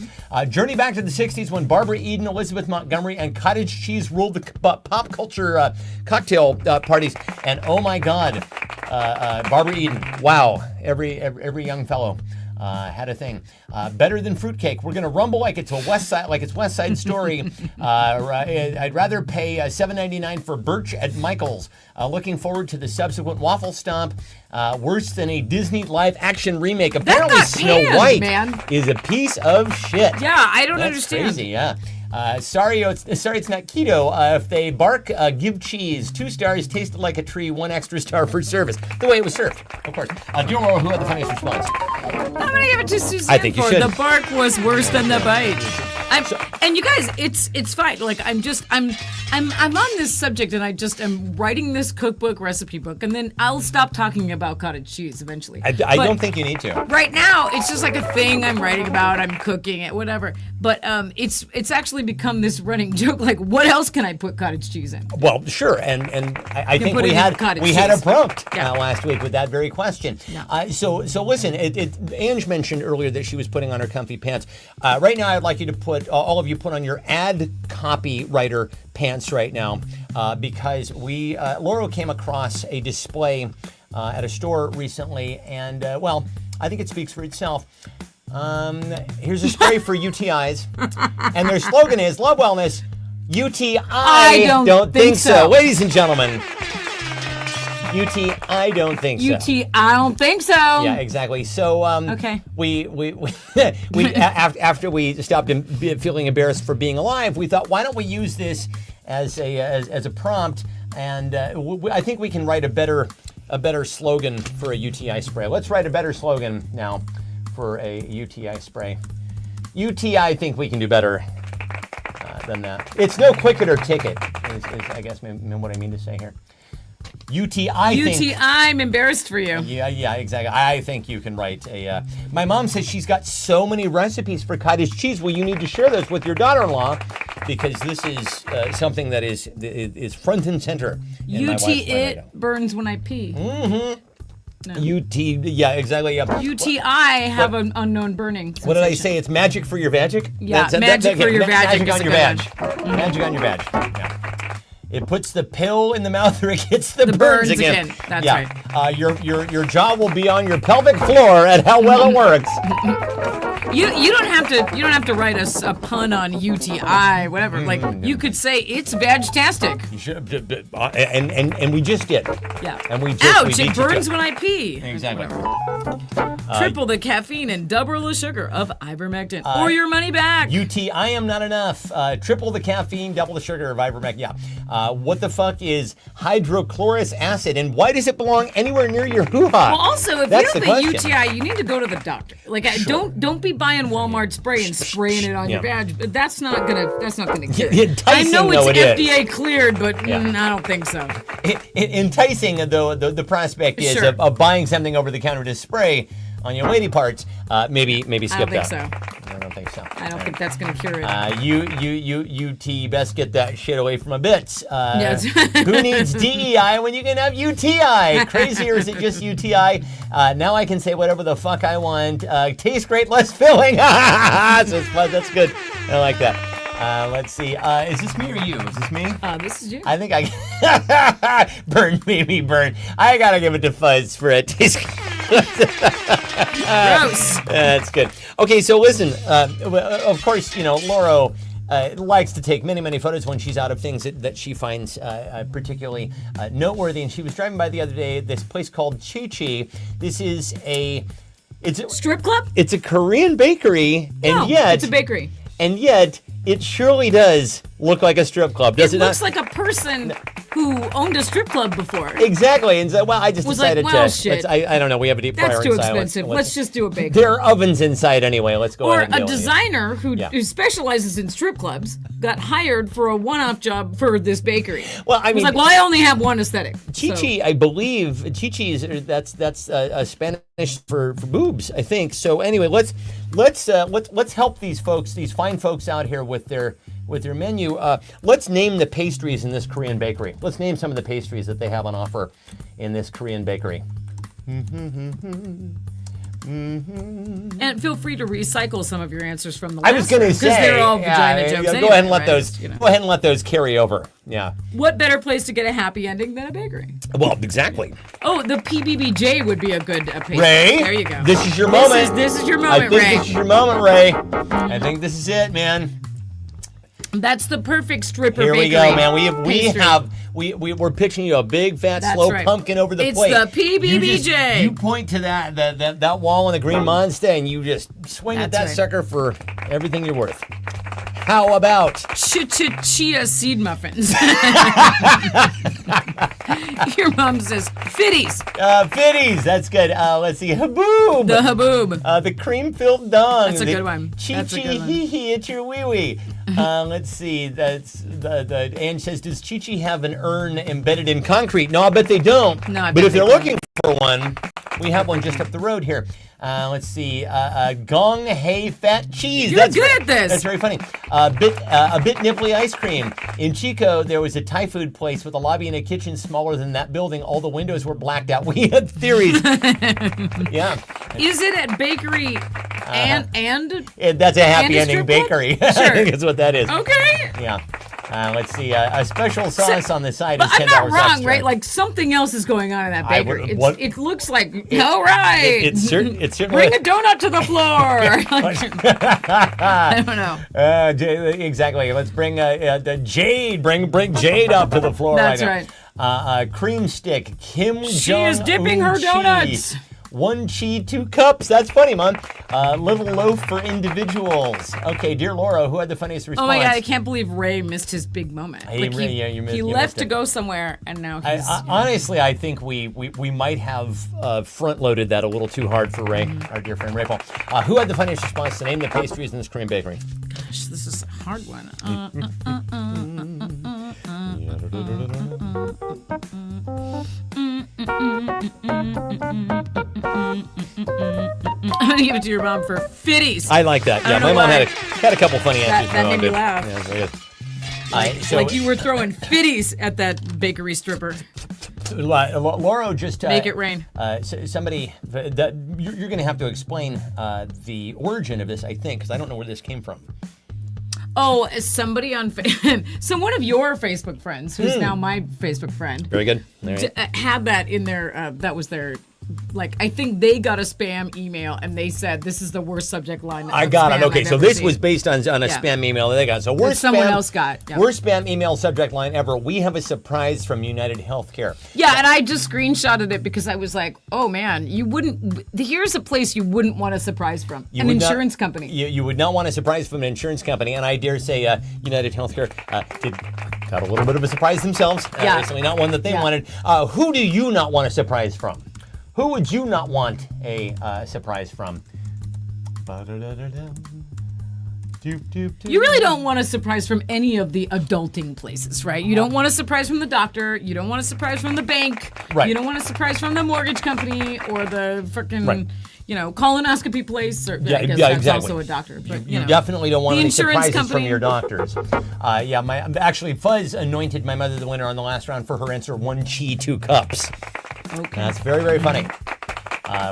Journey back to the 60s when Barbara Eden, Elizabeth Montgomery, and cottage cheese ruled the pop culture cocktail parties. And oh my God, Barbara Eden. Wow. Every young fellow had a thing. Better than fruitcake. We're gonna rumble like it's West Side Story. I'd rather pay $7.99 for Birch at Michael's. Looking forward to the subsequent Waffle Stomp. Worse than a Disney live action remake. Apparently, got Snow panned, White man. is a piece of shit. Yeah, I don't That's understand. crazy. Yeah. Sorry, it's not keto. If they bark, give cheese. 2 stars, tasted like a tree. 1 extra star for service. The way it was served, of course. Dear Laura, who had the funniest response? I'm gonna give it to Suzanne. I think you should. The bark was worse than the bite. And you guys, it's fine. Like I'm on this subject, and I'm writing this cookbook recipe book, and then I'll stop talking about cottage cheese eventually. I don't think you need to. Right now, it's just like a thing I'm writing about. I'm cooking it, whatever. But it's actually become this running joke. Like, what else can I put cottage cheese in? Well, sure, and I think put we it in had cottage a cheese. prompt Yeah. last week with that very question. Yeah. So listen, Ange mentioned earlier that she was putting on her comfy pants. Right now, I'd like you to put all of you put on your ad copywriter pants right now, because Laura came across a display at a store recently, and well, I think it speaks for itself. Here's a spray for UTIs, and their slogan is "Love Wellness." UTI, I don't think so. Ladies and gentlemen, UTI, I don't think so. UT, I don't think so. Yeah, exactly. So, Okay. we after we stopped feeling embarrassed for being alive, we thought, why don't we use this as a prompt? And I think we can write a better slogan for a UTI spray. Let's write a better slogan now for a UTI spray. UTI, I think we can do better than that. It's no quick it or ticket, is I guess what I mean to say here. UTI, I'm embarrassed for you. Yeah, exactly. I think you can write a. My mom says she's got so many recipes for cottage cheese. Well, you need to share those with your daughter-in-law, because this is something that is front and center. In my wife's mind right now. Burns when I pee. Mm-hmm. No. Yeah, exactly. Yeah. UTI have an unknown burning sensation. What did I say? It's magic for your vagic? Yeah, magic for your vag. Magic on your vag. Magic on your vag. Yeah. It puts the pill in the mouth, or it gets the burns again. That's right. Your jaw will be on your pelvic floor at how well it works. You don't have to write us a pun on UTI, whatever. Like you could say it's vag-tastic. You should, and we just did. Yeah. And we just. Ouch! It burns when I pee. Exactly. Triple the caffeine and double the sugar of ivermectin, or your money back. I am not enough. Triple the caffeine, double the sugar of ivermectin. Yeah. What the fuck is hydrochloric acid, and why does it belong anywhere near your hoo-ha? Well, also, if That's you the have a question. UTI, you need to go to the doctor. Like, don't be buying Walmart spray and spraying it on your vag. That's not gonna cure it. Enticing, I know though, it's it is. FDA cleared, but I don't think so. Enticing, though, the prospect is Sure. of buying something over the counter to spray on your lady parts. Maybe skip I don't think that. so. I don't think so. I don't think that's gonna cure it. UT, best get that shit away from a bit. Yes. Who needs DEI when you can have UTI? Crazy, or is it just UTI? Now I can say whatever the fuck I want. Tastes great, less filling. That's good. I like that. Let's see. Is this me or you? Is this me? This is you. I think I burn, baby, burn. I gotta give it to Fuzz for a taste. Gross. That's good. Okay, so listen. Of course, Laura likes to take many photos when she's out of things that she finds particularly noteworthy. And she was driving by the other day this place called Chi Chi. This is it's a Strip club? It's a Korean bakery, No, and yet it's a bakery. And yet, it surely does look like a strip club, does it not? It looks like a person who owned a strip club before. Exactly. And so, I just Was like, decided well, to. shit. I don't know. We have a deep fryer That's too inside. expensive. Let's just do a bakery. There are ovens inside anyway. Let's go Or ahead and a deal with it. designer who specializes in strip clubs got hired for a one-off job for this bakery. Well, I mean, He's like, I only have one aesthetic. Chi-Chi, I believe, Chi-Chi is that's Spanish for boobs, I think. So anyway, let's help these folks, these fine folks out here with their menu. Let's name the pastries in this Korean bakery. Let's name some of the pastries that they have on offer in this Korean bakery. And feel free to recycle some of your answers from the last I was going to say, because they're all vagina jokes. go anyway, ahead and let right? those. Go ahead and let those carry over. Yeah. What better place to get a happy ending than a bakery? Well, exactly. Oh, the PBBJ would be a good pastry. Ray, there you go. This is your moment. This is your I moment, think Ray. this is your moment, Ray. I think this is it, man. That's the perfect stripper Here bakery. we go, man. We're pitching you a big fat That's slow right. pumpkin over the It's plate. the PBBJ. You point to that wall in the green Monster and you just swing at that That's right. sucker for everything you're worth. How about Chia seed muffins? Your mom says Fitties. Fitties, that's good. Let's see, Haboob. The Haboob. The cream-filled dong. That's a good one. That's a Chi-chi good one. hee-hee, it's your wee-wee. Let's see, that's the Anne says, does Chi-chi have an urn embedded in concrete? No, I bet they don't. No, I but bet if they they're don't. looking for one, we have one just up the road here. Let's see, gong hey fat cheese. You're good at this. That's very funny. A bit nipply ice cream. In Chico, there was a Thai food place with a lobby and a kitchen smaller than that building. All the windows were blacked out. We had theories. Yeah. Is it at bakery and That's a happy And a ending strip club? bakery. Sure. I think that's what that is. Okay. Yeah. Let's see. A special sauce on the side But is $10 I'm not wrong, extra. right? Like something else is going on in that I bakery. would- what- It looks like all right. It's certainly. Bring a donut to the floor. I don't know. Exactly. Let's bring the Jade. Bring Jade up to the floor. That's right. Cream stick. Kim She is Jong-un dipping her chi. donuts. 1 chi, 2 cups. That's funny, Mom. Little loaf for individuals. Okay, dear Laura, who had the funniest response? Oh my god, I can't believe Ray missed his big moment. Hey, Ray, yeah, you he missed left to it. go somewhere and now he's Honestly, I think we might have front-loaded that a little too hard for Ray, our dear friend Ray Paul. Who had the funniest response to name the pastries in this Korean bakery? gosh, this is a hard one. I'm gonna give it to your mom for fitties. I like that. Yeah, don't know my mom why. had a couple funny answers. that for made me Mom, laugh. Yeah, very good. So, like you were throwing fitties at that bakery stripper. Laura just Make it rain. Somebody that you're going to have to explain the origin of this, I think, because I don't know where this came from. Oh, somebody on so one of your Facebook friends, who's now my Facebook friend, Very good. All right. had that in their. That was their. Like, I think they got a spam email and they said this is the worst subject line. I got it. spam Okay, I've so ever this seen." was based on a Yeah. spam email that they got. So worst someone spam, else got, yeah. Worst spam email subject line ever. We have a surprise from United Healthcare. Yeah, and I just screenshotted it because I was like, oh man, you wouldn't. Here's a place you wouldn't want a surprise from. An would not- insurance company. You would not want a surprise from an insurance company, and I dare say United Healthcare got a little bit of a surprise themselves. Yeah. Certainly not one that they Yeah. wanted. Who do you not want a surprise from? Who would you not want a surprise from? You really don't want a surprise from any of the adulting places, right? You don't want a surprise from the doctor. You don't want a surprise from the bank. Right. You don't want a surprise from the mortgage company or the freaking, Right. colonoscopy place. Or, Yeah, I guess yeah, that's exactly. also a doctor. But, You definitely don't want The any insurance surprises from company. your doctors. Actually, Fuzz anointed my mother the winner on the last round for her answer: 1 chi, 2 cups. Okay. That's very, very funny.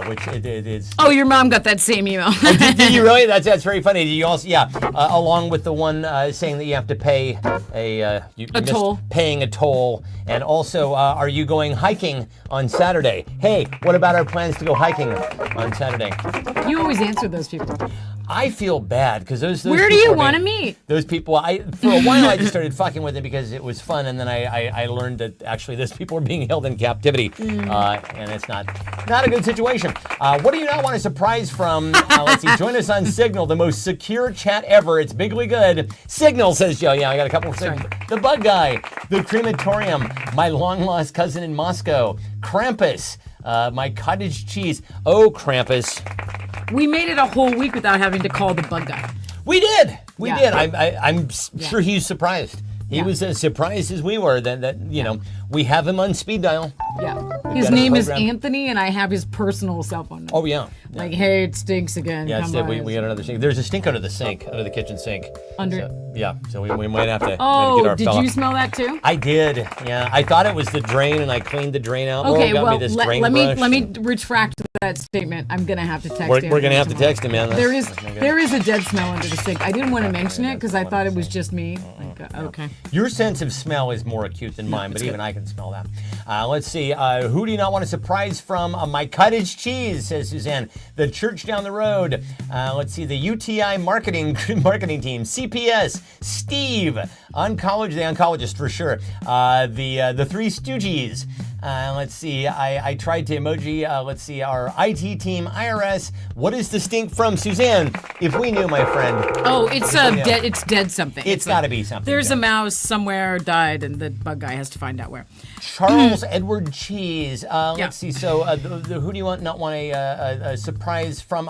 Which it is. Oh, your mom got that same email. Did you really? That's very funny. Did you also? Yeah. Along with the one saying that you have to pay you missed toll. paying a toll, and also, are you going hiking on Saturday? Hey, what about our plans to go hiking on Saturday? You always answer those people. I feel bad because those. Where do people you are want to being- meet? Those people, for a while I just started fucking with it because it was fun, and then I learned that actually those people are being held in captivity, and it's not a good situation. What do you not want a surprise from? Let's see. Join us on Signal, the most secure chat ever. It's bigly good. Signal, says Joe. Yeah, I got a couple of things. The Bug Guy, the Crematorium, my long lost cousin in Moscow, Krampus, my cottage cheese. Oh, Krampus. We made it a whole week without having to call the bug guy. We did. We Yeah. did. I'm sure he's surprised. He Yeah. was as surprised as we were that we have him on speed dial. Yeah. We've His got it name is programmed. Anthony, and I have his personal cell phone number. Oh yeah. Like, hey, it stinks again. Yeah, Come it's, by. we got another sink. There's a stink under the sink, under the kitchen sink. Under- So we might have to get Oh, our did fella. you smell that too? I did. Yeah, I thought it was the drain, and I cleaned the drain out. Okay, Laura got well, me this let drain me brush. let me retract that statement. I'm gonna have to text We're Anthony gonna have to tomorrow. text him, man. There is That's not good. there is a dead smell under the sink. I didn't want to mention it because I thought it was just me. Like, okay. Your sense of smell is more acute than mine, but it's even good. I can smell that. Let's see. Who do you not want a surprise from? My cottage cheese, says Suzanne. The church down the road. Let's see. The UTI marketing team. CPS. Steve. The oncologist for sure. The Three Stooges. Let's see. I tried to emoji. Let's see. Our IT team, IRS. What is the stink from Suzanne? If we knew, my friend. Oh, it's dead. It's dead something. It's got to be something. There's a mouse somewhere died, and the bug guy has to find out where. Charles Edward Cheese. Let's see. So, who do you not want a surprise from?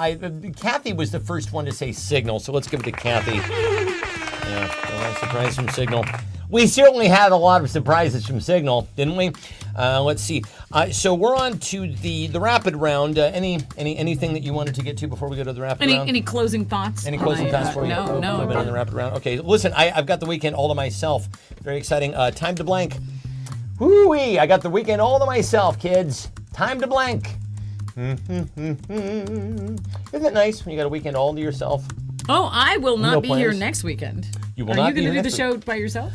Kathy was the first one to say Signal, so let's give it to Kathy. Yeah, a surprise from Signal. We certainly had a lot of surprises from Signal, didn't we? Let's see. So we're on to the rapid round. Anything that you wanted to get to before we go to the rapid round? Any closing thoughts? Any closing thoughts for you? No. Moving on the rapid round. Okay, listen. I've got the weekend all to myself. Very exciting. Time to blank. Woo-wee! I got the weekend all to myself, kids. Time to blank. Isn't it nice when you got a weekend all to yourself? Oh, I will not be here plans? next weekend. You will Are not you be going here to do the next show by yourself?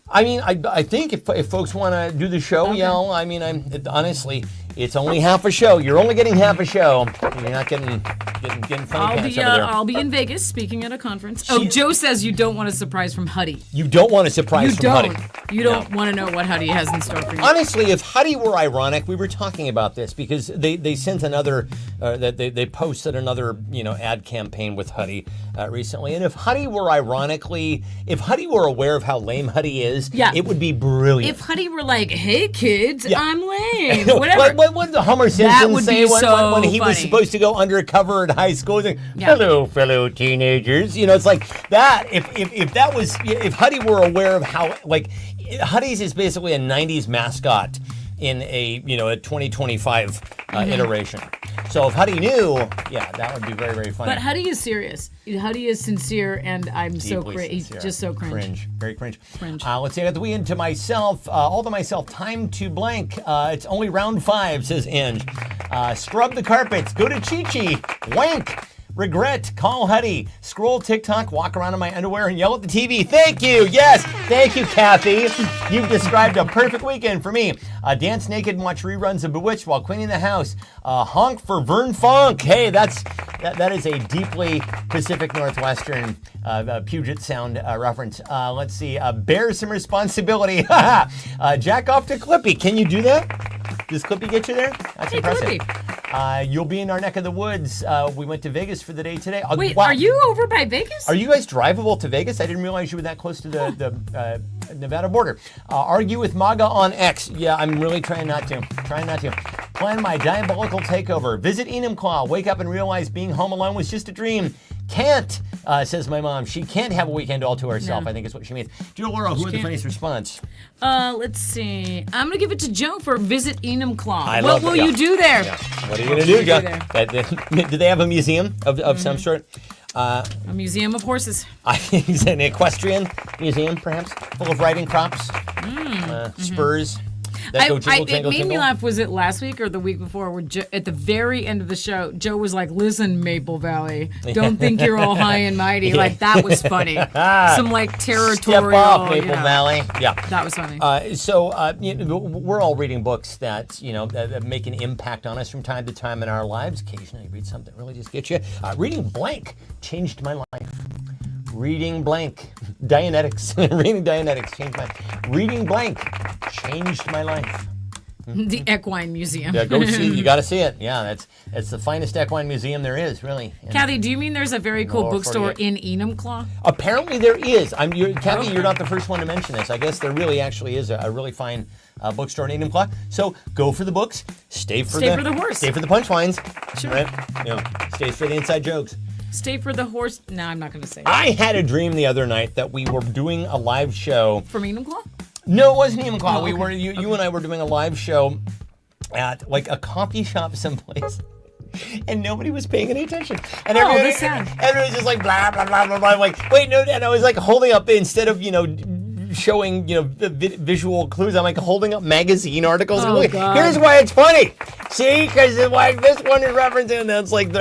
I mean, I think if folks want to do the show, Okay. I mean, honestly, it's only half a show. You're only getting half a show. You're not getting funny pants over there. I'll be in Vegas speaking at a conference. Oh, Joe says you don't want a surprise from Huddy. You don't want a surprise from Huddy. You don't want to know what Huddy has in store for you. Honestly, if Huddy were ironic, we were talking about this because they sent another, they posted another, ad campaign with Huddy recently. And if Huddy were aware of how lame Huddy is, it would be brilliant. If Huddy were like, hey kids, I'm lame, whatever. What did the Homer Simpson would say be so when he was funny. supposed to go undercover in high school? Like, hello, fellow teenagers. It's like that. If Huddy were aware of how, like, Huddy's is basically a 90s mascot in a 2025 iteration. So if Huddy knew, that would be very, very funny. But Huddy is serious. Huddy is sincere, and I'm Deeply he's sincere. just so cringe. Very cringe. Cringe. Let's see, I got the weekend to myself, all to myself, time to blank. It's only round 5, says Inge. Scrub the carpets, go to Chi-Chi, wank. Regret, call Huddy, scroll TikTok, walk around in my underwear, and yell at the TV. Thank you. Yes, thank you, Kathy. You've described a perfect weekend for me. Dance naked and watch reruns of Bewitched while cleaning the house. Honk for Vern Funk. Hey, that is a deeply Pacific Northwestern Puget Sound reference. Let's see. Bear some responsibility. Jack off to Clippy. Can you do that? Does Clippy get you there? That's impressive. Clippy. You'll be in our neck of the woods. We went to Vegas for the day today. Wait, wow. Are you over by Vegas? Are you guys drivable to Vegas? I didn't realize you were that close to the Nevada border. Argue with MAGA on X. Yeah, I'm really trying not to. Plan my diabolical takeover. Visit Enumclaw. Wake up and realize being home alone was just a dream. Can't, says my mom. She can't have a weekend all to herself, I think is what she means. Joe Laura, who had the funniest response? Let's see. I'm going to give it to Joe for Visit Enumclaw. What will you do there? Yeah. What are you going to do, Joe? Do they have a museum of some sort? A museum of horses. I think it's an equestrian museum, perhaps, full of riding crops, spurs. That go jingle, it jingle, made me jingle. laugh. Was it last week or the week before? Where at the very end of the show, Joe was like, "Listen, Maple Valley, don't think you're all high and mighty." Like that was funny. Some like territorial. Step off, Maple Valley. Yeah, that was funny. We're all reading books that that make an impact on us from time to time in our lives. Occasionally, you read something that really just gets you. Reading blank changed my life. Reading blank, Dianetics. Reading Dianetics changed my. Reading blank changed my life. The Equine Museum. Yeah, go see. You got to see it. Yeah, that's the finest equine museum there is, really. Kathy, do you mean there's a very cool Lower bookstore 48. in Enumclaw? Apparently there is. Kathy, you're not the first one to mention this. I guess there really actually is a really fine bookstore in Enumclaw. So go for the books. Stay for the horse. Stay for the punchlines. Sure. Right? Stay for the inside jokes. Stay for the horse. No, I'm not going to say that. I had a dream the other night that we were doing a live show. From Enumclaw? No, it wasn't Enumclaw. Oh, okay. We were you and I were doing a live show at like a coffee shop someplace. And nobody was paying any attention. And everyone was just like blah blah blah blah blah. I'm like, wait, no, and I was like holding up instead of showing visual clues. I'm like holding up magazine articles. Oh, and God. Here's why it's funny. See, because like this one is referencing, and it's like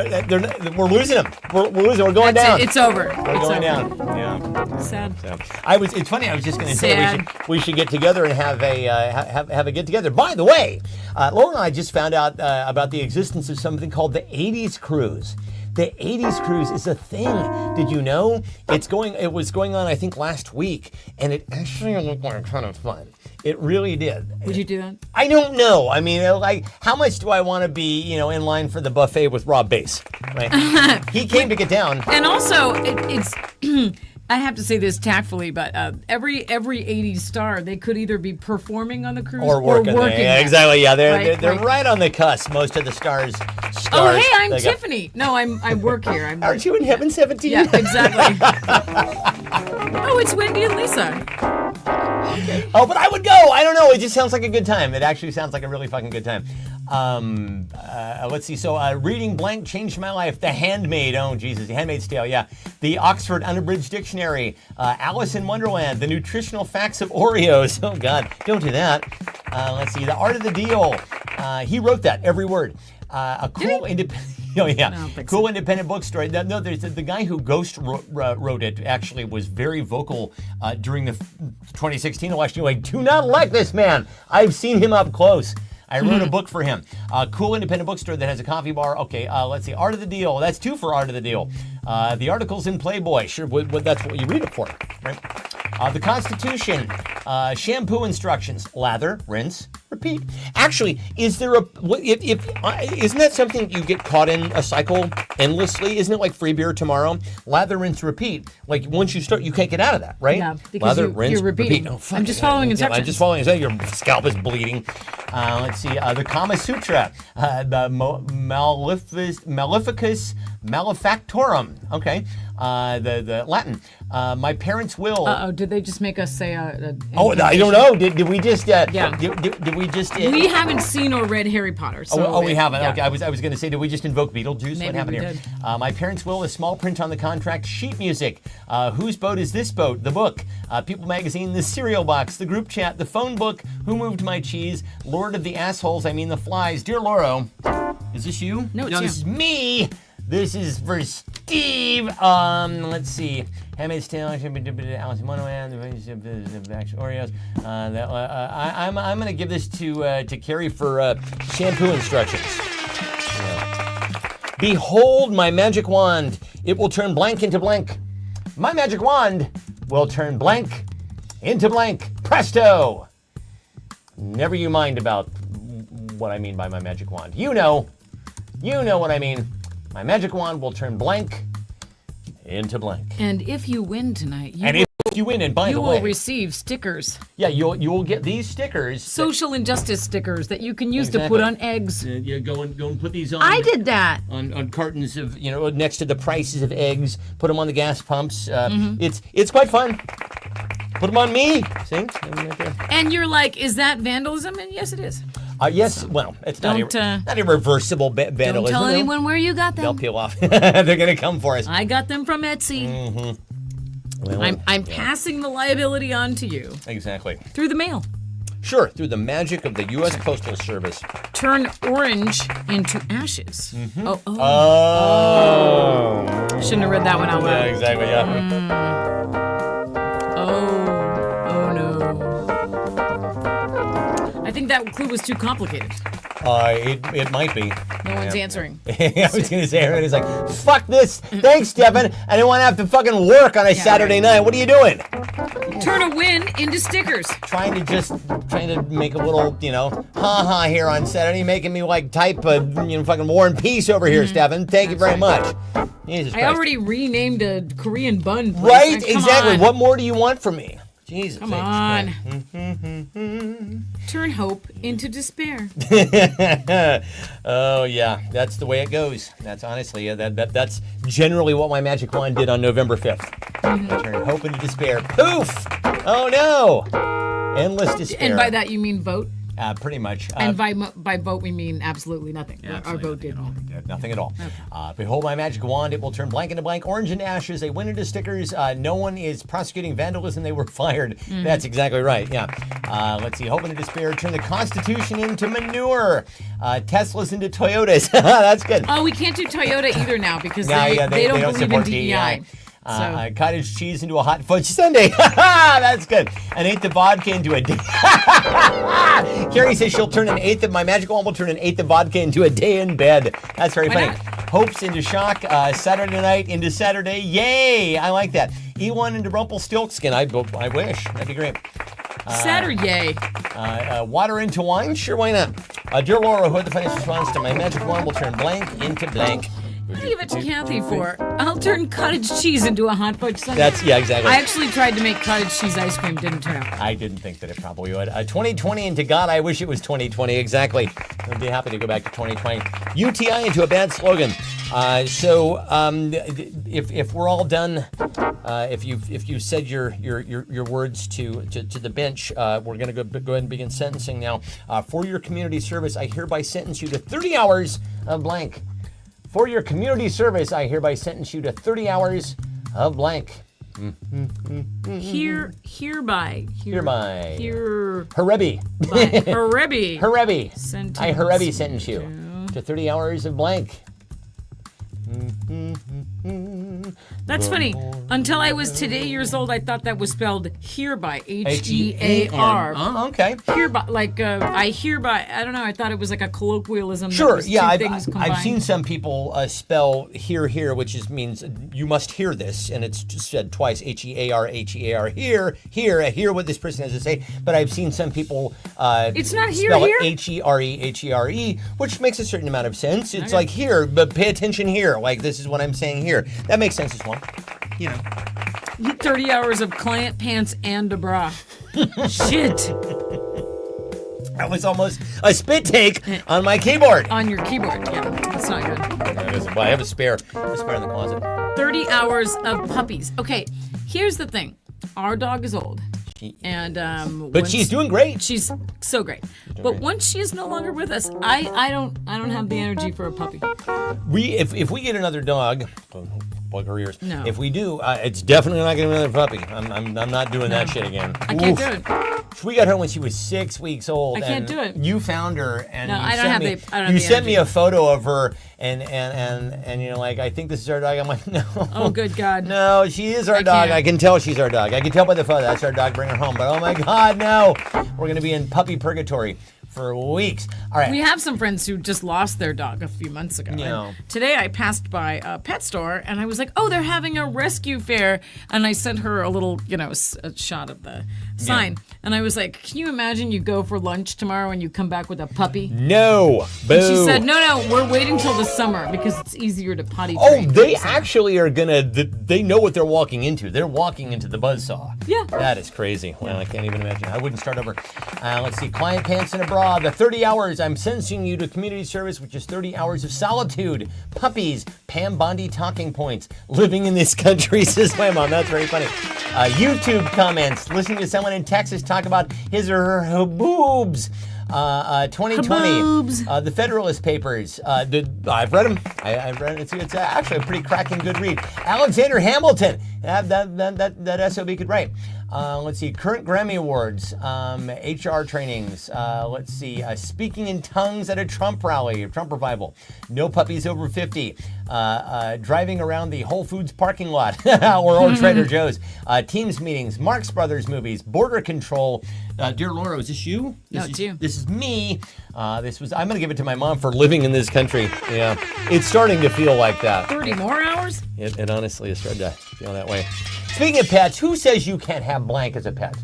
we're losing them. We're losing. We're going down. It's over. We're going down. Yeah. Sad. So, it's funny. I was just going to say we should get together and have a get together. By the way, Laura and I just found out about the existence of something called the 80s Cruise. The 80s Cruise is a thing. Did you know? It was going on, I think, last week, and it actually looked like a ton of fun. It really did. Would you do that? I don't know. I mean, like, how much do I want to be, in line for the buffet with Rob Bass? Right? He came to get down. And also, it's. I have to say this tactfully, but every 80s star, they could either be performing on the cruise Or working there. Yeah, there. exactly. Yeah, they're Right. right on the cusp. Most of the stars. Oh, hey, I'm Tiffany. No, I work here. Aren't you in Heaven 17? Yeah, exactly. Oh, it's Wendy and Lisa. Oh, but I would go. I don't know. It just sounds like a good time. It actually sounds like a really fucking good time. Let's see. So, Reading Blank changed my life. The Handmaid. Oh, Jesus. The Handmaid's Tale. Yeah. The Oxford Unabridged Dictionary. Alice in Wonderland. The Nutritional Facts of Oreos. Oh, God. Don't do that. Let's see. The Art of the Deal. He wrote that, every word. A cool independent. Oh yeah, cool independent bookstore. No, there's the guy who Ghost wrote it. Actually, was very vocal during the 2016 election. Like, do not like this man. I've seen him up close. I wrote a book for him. Cool independent bookstore that has a coffee bar. Okay, let's see. Art of the Deal. That's 2 for Art of the Deal. The articles in Playboy. Sure, that's what you read it for, right? The Constitution. Shampoo instructions. Lather, rinse, repeat. Actually, is there isn't that something you get caught in a cycle endlessly? Isn't it like free beer tomorrow? Lather, rinse, repeat. Like, once you start, you can't get out of that, right? Yeah, because Lather, rinse, you're repeating. repeat. Oh, fuck I'm just following instructions. I'm just following instructions. Your scalp is bleeding. Let's see. The Kama Sutra. The Maleficus Malefactorum. Okay. The Latin. My parents will. Did they just make us say I don't know. Did we just? Yeah. Did we just? We haven't seen or read Harry Potter. So we haven't. Yeah. Okay, I was going to say, did we just invoke Beetlejuice? Maybe what happened we here? did. My parents' will, a small print on the contract, sheet music. Whose boat is this boat? The book. People magazine, the cereal box, the group chat, the phone book. Who moved my cheese? Lord of the assholes. I mean the flies. Dear Lauro, is this you? No, it's you. This is me. This is for Steve. Let's see. Handmaid's Tale, Alice in Wonderland, the Oreos. I'm going to give this to Carrie for shampoo instructions. Yeah. Behold my magic wand. It will turn blank into blank. My magic wand will turn blank into blank. Presto! Never you mind about what I mean by my magic wand. You know what I mean. My magic wand will turn blank into blank. And if you win tonight, if you win, and by the way, you will receive stickers. Yeah, you will get these stickers. Social injustice stickers that you can use to put on eggs. Go and put these on. I did that. On cartons of, next to the prices of eggs. Put them on the gas pumps. It's quite fun. Put them on me. See? Right there. And you're like, is that vandalism? And yes, it is. Yes, well, it's not irreversible vandalism. Don't tell anyone where you got them. They'll peel off. They're going to come for us. I got them from Etsy. Mm-hmm. Well, I'm passing the liability on to you. Exactly. Through the mail. Sure, through the magic of the U.S. Postal Service. Turn orange into ashes. Mm-hmm. Oh. Shouldn't have read that one out loud. Yeah, exactly, yeah. Oh no. I think that clue was too complicated. It might be. No one's answering. I was going to say, everybody's like, fuck this. Thanks, Stefan. I don't want to have to fucking work on a Saturday night. What are you doing? Turn a win into stickers. Trying to make a little, ha-ha here on Saturday, making me like type a, fucking War and Peace over here, Stefan. Thank you very much. Jesus Christ. I already renamed a Korean bun place. Right? Come Exactly. on. What more do you want from me? Jesus. Come on. Turn hope into despair. Oh yeah, that's the way it goes. That's honestly that's generally what my magic wand did on November 5th. I turned hope into despair. Poof! Oh no! Endless despair. And by that you mean vote? Pretty much. And by vote we mean absolutely nothing. Our vote did nothing at all. Okay. Behold my magic wand, it will turn blank into blank, orange into ashes, they win into stickers. No one is prosecuting vandalism, they were fired. That's exactly right, yeah. Let's see, hope into despair, turn the Constitution into manure. Teslas into Toyotas. That's good. Oh, we can't do Toyota either now because they don't believe in support DEI. Cottage cheese into a hot fudge sundae. That's good. An eighth of vodka into a day. Carrie says she'll turn an eighth of my magic wand will turn an eighth of vodka into a day in bed. That's very funny. Not? Hopes into shock. Saturday night into Saturday. Yay! I like that. E1 into Rumpelstiltskin. I wish. That'd be great. Sad or yay? Water into wine? Sure, why not? Dear Laura, who had the funniest response to my magic wand will turn blank into blank. What do you give it to Kathy for? I'll turn cottage cheese into a hot fudge sundae. Exactly. I actually tried to make cottage cheese ice cream. Didn't turn out. I didn't think that it probably would. 2020, and to God, I wish it was 2020. Exactly. I'd be happy to go back to 2020. UTI into a bad slogan. If we're all done, if you said your words to the bench, we're gonna go ahead and begin sentencing now. For your community service, I hereby sentence you to 30 hours of blank. For your community service, I hereby sentence you to 30 hours of blank. Hereby. Harebi. Harebi. I Harebi sentence you to 30 hours of blank. That's funny. Until I was today years old, I thought that was spelled hereby. H-E-A-R. Oh, okay. Hereby, like I hereby. I don't know. I thought it was like a colloquialism. Sure. Yeah, I've seen some people spell here, which means you must hear this, and it's just said twice. H-E-A-R, H-E-A-R. Hear what this person has to say. But I've seen some people. It's not spell here. H-E-R-E, H-E-R-E, which makes a certain amount of sense. It's like here, but pay attention here. Like this is what I'm saying here. That makes sense as well. 30 hours of client pants and a bra. Shit. That was almost a spit take on my keyboard. On your keyboard. Yeah, that's not good. Well, I have a spare in the closet. 30 hours of puppies. Okay, here's the thing. Our dog is old. And but she's doing great. She's so great. But once she is no longer with us, I don't have the energy for a puppy. If we get another dog, plug her ears. No. If we do, it's definitely not getting another puppy. I'm not doing that shit again. I can't do it. We got her when she was 6 weeks old. I can't do it. You found her, and no, you sent me a photo of her, and you're like, I think this is our dog. I'm like, no. Oh, good God. No, she is our dog. I can tell she's our dog. I can tell by the photo. That's our dog. Bring her home. But oh my God, no. We're gonna be in puppy purgatory for weeks. All right. We have some friends who just lost their dog a few months ago. Yeah. Today I passed by a pet store and I was like, oh, they're having a rescue fair. And I sent her a little, a shot of the sign. Yeah. And I was like, can you imagine you go for lunch tomorrow and you come back with a puppy? No. Boo. And she said, no, we're waiting till the summer because it's easier to potty train. Oh, they actually are they know what they're walking into. They're walking into the buzzsaw. Yeah. That is crazy. Well, I can't even imagine. I wouldn't start over. Let's see. Client pants and a bra. The 30 hours, I'm sentencing you to community service, which is 30 hours of solitude. Puppies, Pam Bondi talking points. Living in this country, says my mom. That's very funny. YouTube comments. Listening to someone in Texas talk about his or her boobs. 2020. The Federalist Papers. I've read them. I've read it. It's actually a pretty cracking good read. Alexander Hamilton. That SOB could write. Let's see. Current Grammy Awards. HR trainings. Let's see. Speaking in tongues at a Trump rally, a Trump revival. No puppies over 50. Driving around the Whole Foods parking lot or Old Trader Joe's. Teams meetings. Marx Brothers movies. Border control. Dear Laura, is this you? No, it's you. This is me. I'm going to give it to my mom for living in this country. Yeah. It's starting to feel like that. 30 more hours? It honestly is starting to feel that way. Speaking of pets, who says you can't have blank as a pet?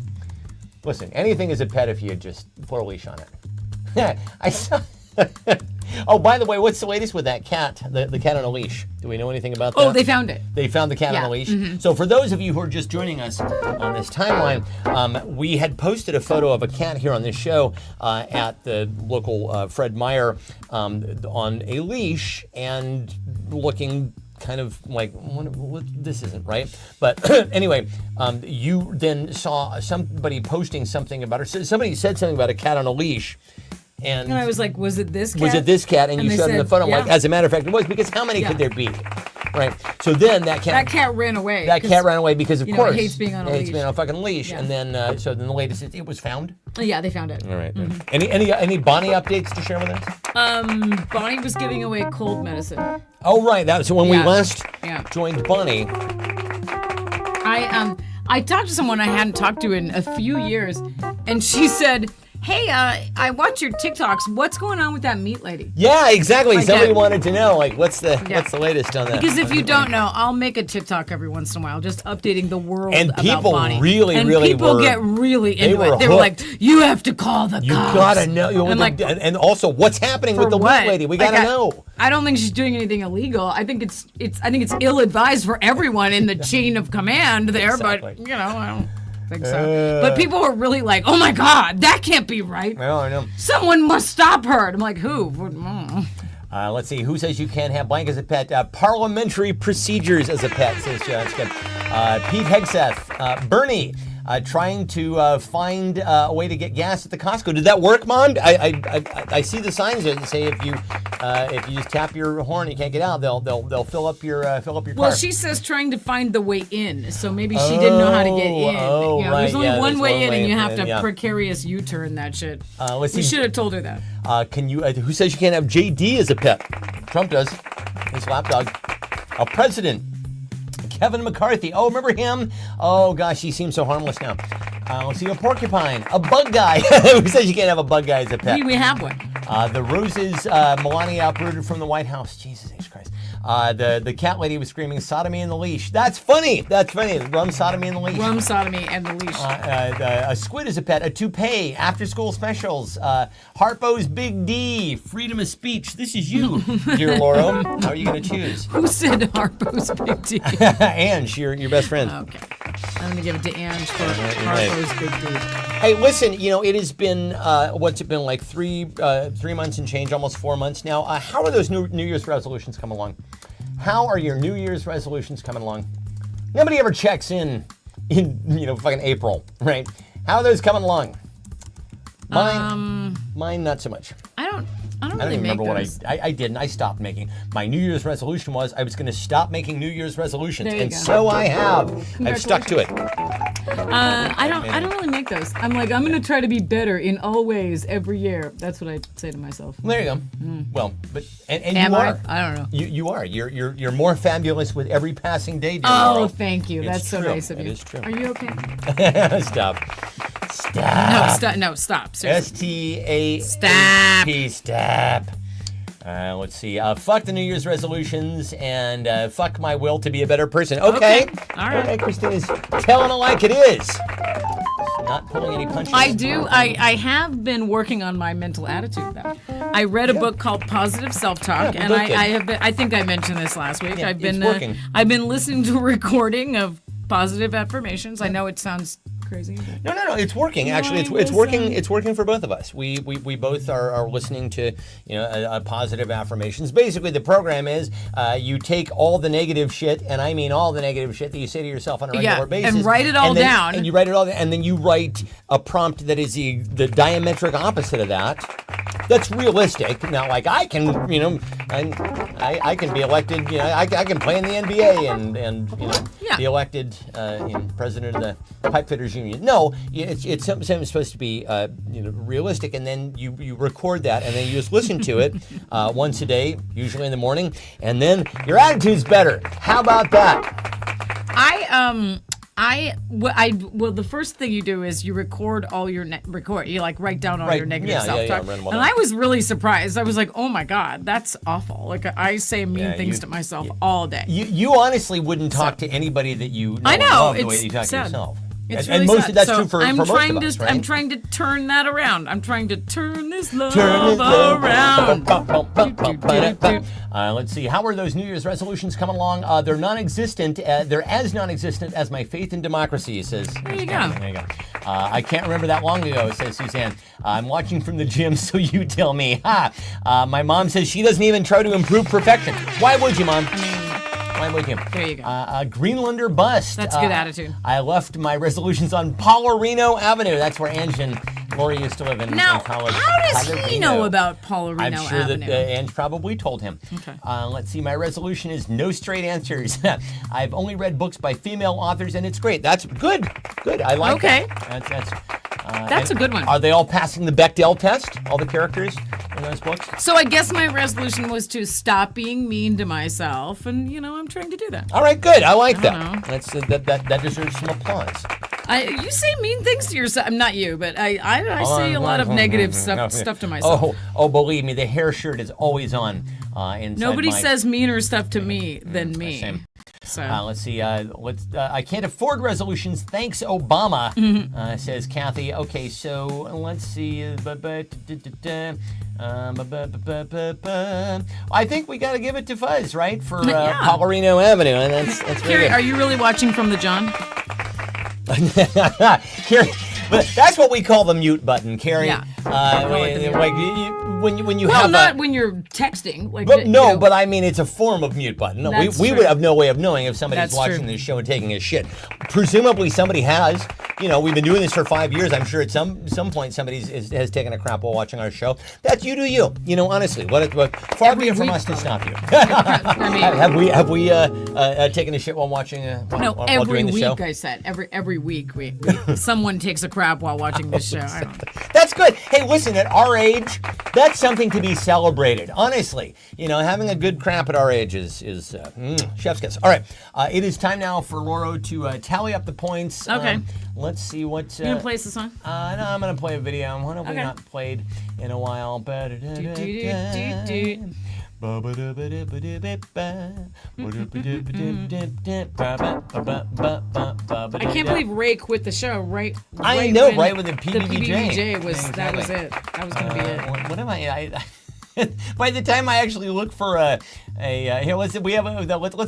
Listen, anything is a pet if you just put a leash on it. I saw... Oh, by the way, what's the latest with that cat, the cat on a leash? Do we know anything about that? Oh, they found it. They found the cat on a leash? Mm-hmm. So for those of you who are just joining us on this timeline, we had posted a photo of a cat here on this show at the local Fred Meyer on a leash and looking kind of like, what, this isn't right. But anyway, you then saw somebody posting something about her. Somebody said something about a cat on a leash. And I was like, was it this cat? Was it this cat? And you showed them the photo. Yeah. Like, as a matter of fact, it was, because how many could there be? Right. So then that cat ran away. That cat ran away because, of course, it hates being on a leash. It hates being on a fucking leash. Yeah. And then, so then the latest, it was found? Yeah, they found it. All right. Mm-hmm. Any Bonnie updates to share with us? Bonnie was giving away cold medicine. Oh, right. So when we last joined Bonnie. I talked to someone I hadn't talked to in a few years, and she said, Hey, I watch your TikToks. What's going on with that meat lady? Yeah, exactly. Like Somebody that. wanted to know, like, what's the latest on that? Because if you don't know, I'll make a TikTok every once in a while, just updating the world And about people Bonnie. really people were- get really they into were it. They were like, hooked. "You have to call the You cops." gotta know. And like, and also, what's happening with for the what? meat lady? We Like, gotta know. I don't think she's doing anything illegal. I think it's ill-advised for everyone in the chain of command there. Exactly. But I don't think so. But people were really like, "Oh my God, that can't be right. Well, I know. Someone must stop her." And I'm like, "Who?" Mm. Let's see. Who says you can't have blank as a pet? Parliamentary procedures as a pet, says John. Pete Hegseth. Bernie. Trying to find a way to get gas at the Costco. Did that work, Mom? I see the signs that say if you just tap your horn and you can't get out, they'll fill up your car. Well, she says trying to find the way in, so maybe she didn't know how to get in. Oh, right, There's only yeah, one there's way one in, way and you in, have to yeah. precarious U-turn that shit. Let's We see. should have told her that. Can you? Who says you can't have JD as a pet? Trump does. His lapdog. A president. Kevin McCarthy. Oh, remember him? Oh gosh, he seems so harmless now. Let's see, a porcupine, a bug guy. Who says you can't have a bug guy as a pet? We have one. The roses Melania uprooted from the White House. Jesus H. Christ. The cat lady was screaming sodomy in the leash. That's funny. That's funny. Rum sodomy in the leash. Rum sodomy and the leash. A squid is a pet. A toupee. After school specials. Harpo's Big D. Freedom of speech. This is you, dear Laura. How are you going to choose? Who said Harpo's Big D? Ange, your best friend. Okay. I'm going to give it to Ange for right. Harpo's Big D. Hey, listen, it has been, what's it been, like 3 months and change, almost 4 months now. How are those New Year's resolutions coming along? How are your New Year's resolutions coming along? Nobody ever checks in fucking April, right? How are those coming along? Mine, not so much. I don't I don't really even make remember those. what I didn't. I stopped making. My New Year's resolution was I was going to stop making New Year's resolutions. There you And go. so I have. I've stuck to it. I don't really make those. I'm like, I'm going to try to be better in all ways every year. That's what I say to myself. There you go. Well, but and Am you I? are. I don't know. You are. You're more fabulous with every passing day, dear Oh, Laurel. thank you. It's That's so true. nice of It you. is true. Are you okay? Stop. No, stop. No, stop. Seriously. STAAP. Stop. Let's see. Fuck the New Year's resolutions and fuck my will to be a better person. Okay. All right. Okay, Christina's telling it like it is. Not pulling any punches. I do. I have been working on my mental attitude though. I read a book called Positive Self-Talk, Yeah, and book I it. have been. I think I mentioned this last week. Yeah, I've been. it's working. I've been listening to a recording of positive affirmations. I know it sounds crazy. But No. It's working. Actually, it's was, working. It's working for both of us. We both are listening to positive affirmations. Basically, the program is you take all the negative shit, and I mean all the negative shit that you say to yourself on a regular Yeah, basis, and write it all then- down. And you write it all, and then you write a prompt that is the diametric opposite of that. That's realistic. Now, like I can, I can be elected. I can play in the NBA and Yeah. be elected president of the Pipe Fitters Union. No, it's something supposed to be realistic, and then you record that, and then you just listen to it once a day, usually in the morning, and then your attitude's better. How about that? Well, the first thing you do is you record all your you like write down all Right. your negative Yeah, self-talk. run them all And down. I was really surprised. I was like, oh my God, that's awful. Like I say mean Yeah, things you- to myself all day. You honestly wouldn't talk to anybody that you know I and know, love the way it's that you talk to sad. yourself. It's and really most sad. that's So true for I'm most trying of us, to right? I'm trying to turn that around. I'm trying to turn this love Turn it around. Let's see. How are those New Year's resolutions coming along? They're non-existent. They're as non-existent as my faith in democracy, says. There you go. There you go. I can't remember that long ago, says Suzanne. I'm watching from the gym, so you tell me. My mom says she doesn't even try to improve perfection. Why would you, Mom? Why would you? There you go. Greenlander bust. That's good attitude. I left my resolutions on Paularino Avenue. That's where Ange and Lori used to live in Now, college. how does he Paularino. know about Paularino I'm sure Avenue? that Ange probably told him. Okay. Let's see. My resolution is no straight answers. I've only read books by female authors, and it's great. That's good. Good. I like Okay. that. That's and a good one. Are they all passing the Bechdel test? All the characters in those books? So I guess my resolution was to stop being mean to myself, and I'm trying to do that. All right. Good. I like I that. don't know. That's that deserves some applause. You say mean things to yourself. I'm not you, but I say a lot of negative stuff to myself. Oh, believe me, the hair shirt is always on. Inside Nobody says meaner stuff to me than me. Same. So Let's see. I can't afford resolutions. Thanks, Obama, says Kathy. Okay, so let's see. I think we got to give it to Fuzz, right? For Paularino Avenue. And that's very Carrie, good. are you really watching from the John? Carrie, but that's what we call the mute button, Carrie. Yeah. When you Well, have not when you're texting. Like, But no, but I mean, it's a form of mute button. No, That's we true. would have no way of knowing if somebody's That's watching true. this show and taking a shit. Presumably, somebody has. You know, we've been doing this for 5 years. I'm sure at some point somebody has taken a crap while watching our show. That's you do you. You know, honestly, what far be it from week, us to stop you. I mean, have we taken a shit while watching? no, while every doing the week show? I said every week someone takes a crap while watching this show. I don't know. That's good. Hey, listen, at our age, that's something to be celebrated. Honestly, you know, having a good crap at our age is chef's kiss. All right, it is time now for Lauro to tally up the points. Okay. Let's see what. You gonna play us the song? No, I'm gonna play a video. What have we Okay. not played in a while? I can't believe Ray quit the show right. I know, when right, with the The PBBJ. PBBJ was that was Exactly. it. That was gonna be it. What am I by the time I actually look for here, let's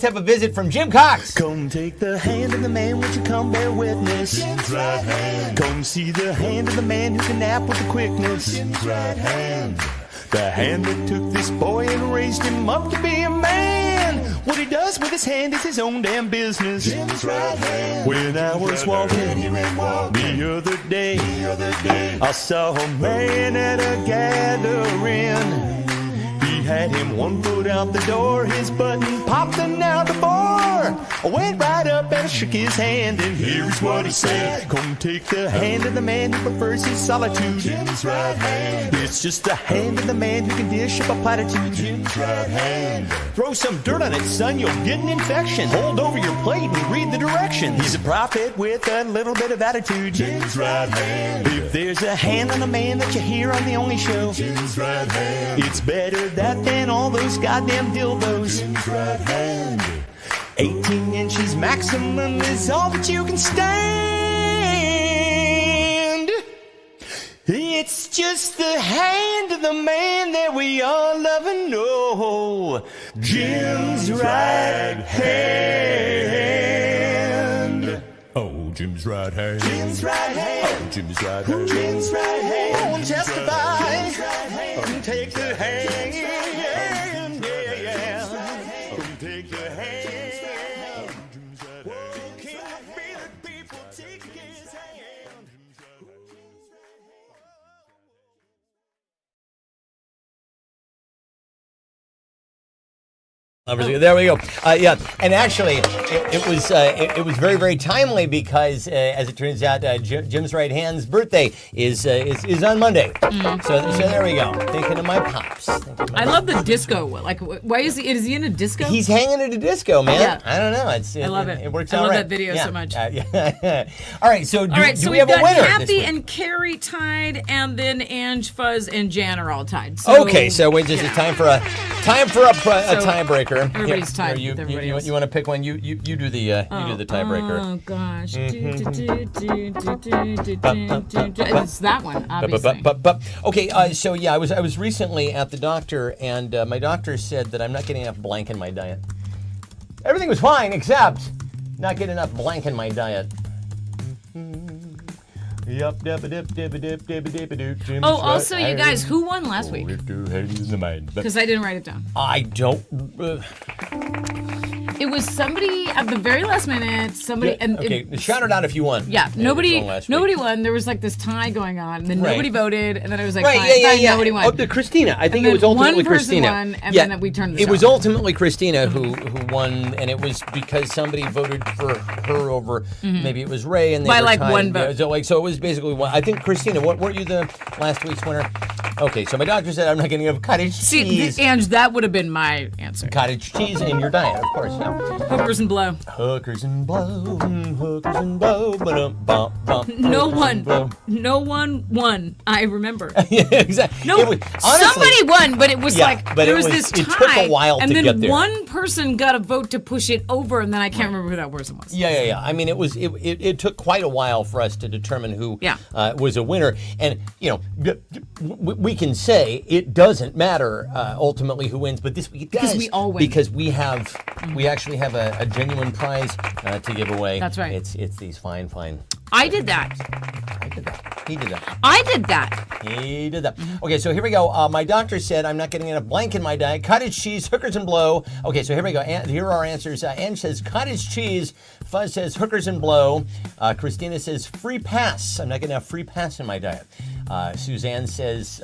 have a visit from Jim Cox. Come take the hand of the man, won't you come bear witness? Jim's right hand. Come see the hand of the man who can nap with the quickness. Jim's right hand. The hand that took this boy and raised him up to be a man. What he does with his hand is his own damn business. Jim's right hand. When I was walking the other day, I saw a man at a gathering. He had him 1 foot out the door, his button popped and now the bar. I went right up and I shook his hand, and here's what he said. Come take the hand of the man who prefers his solitude. Jim's right hand. It's just the hand of the man who can dish up a platitude. Jim's right hand. Throw some dirt on it, son, you'll get an infection. Hold over your plate and read the directions. He's a prophet with a little bit of attitude. Jim's right hand. If there's a hand on a man that you hear on the only show, Jim's right hand. It's better that than all those goddamn dildos. Jim's right hand. 18 inches maximum is all that you can stand. It's just the hand of the man that we all love and know. Jim's right hand. Oh, Jim's right hand. Jim's right hand. Oh, Jim's right hand. Jim's right hand. Oh, testify. Come take the hand. Yeah, yeah. Come take the hand. There we go. Yeah, and actually, it was very, very timely because, as it turns out, Jim's right hand's birthday is on Monday. So there we go. Thinking of my pops. I love the disco. Like, why is he in a disco? He's hanging at a disco, man. Yeah. I don't know. I love it. It works I out love right. that video so much. Yeah. All right. So do so we we've have a got winner? Kathy this week? and Carrie tied, and then Ange, Fuzz, and Jan are all tied. So, Okay, so it's just a time for a tiebreaker. everybody's tied You with everybody else. want to pick one? You do the tiebreaker. Oh gosh. It's that one, obviously. Okay, so yeah, I was recently at the doctor, and my doctor said that I'm not getting enough blank in my diet. Everything was fine except not getting enough blank in my diet. Oh, also, you guys, who won last week? Because Because I didn't write it down. I don't. It was somebody at the very last minute. Somebody and Okay, shout it out if you won. yeah, nobody last week. won. There was like this tie going on, and then Right. nobody voted, and then I was like, Right, fine, yeah. nobody won. Oh, the Christina. I think then it was ultimately one person Christina. won, and then we turned the It was show. ultimately Christina who won, and it was because somebody voted for her over. Maybe it was Ray, and they By, were like, tied. one vote. So it was basically one. I think Christina. Weren't you the last week's winner? Okay, so my doctor said I'm not getting enough cottage See, cheese. Ange, that would have been my answer. Cottage cheese in your diet, of course. Yeah. Hookers and blow. Hookers and blow, hookers and blow, bum, bum. No one won. I remember. Yeah, exactly. No, It was, honestly, somebody won, but it was Yeah, like but there it was was- this it tie, took a while and to then get there. one person got a vote to push it over, and then I can't remember who that person was. Yeah. I mean, it took quite a while for us to determine who Yeah. was a winner, and we can say it doesn't matter ultimately who wins, but this week it does Because we all win. because we actually have a genuine prize to give away. That's right. It's these fine. I did that. I did that. He did that. I did that. He did that. Okay, so here we go. My doctor said I'm not getting enough blank in my diet. Cottage cheese, hookers and blow. Okay, so here we go. Here are our answers. Ange says cottage cheese. Fuzz says hookers and blow. Christina says free pass. I'm not getting enough free pass in my diet. Suzanne says,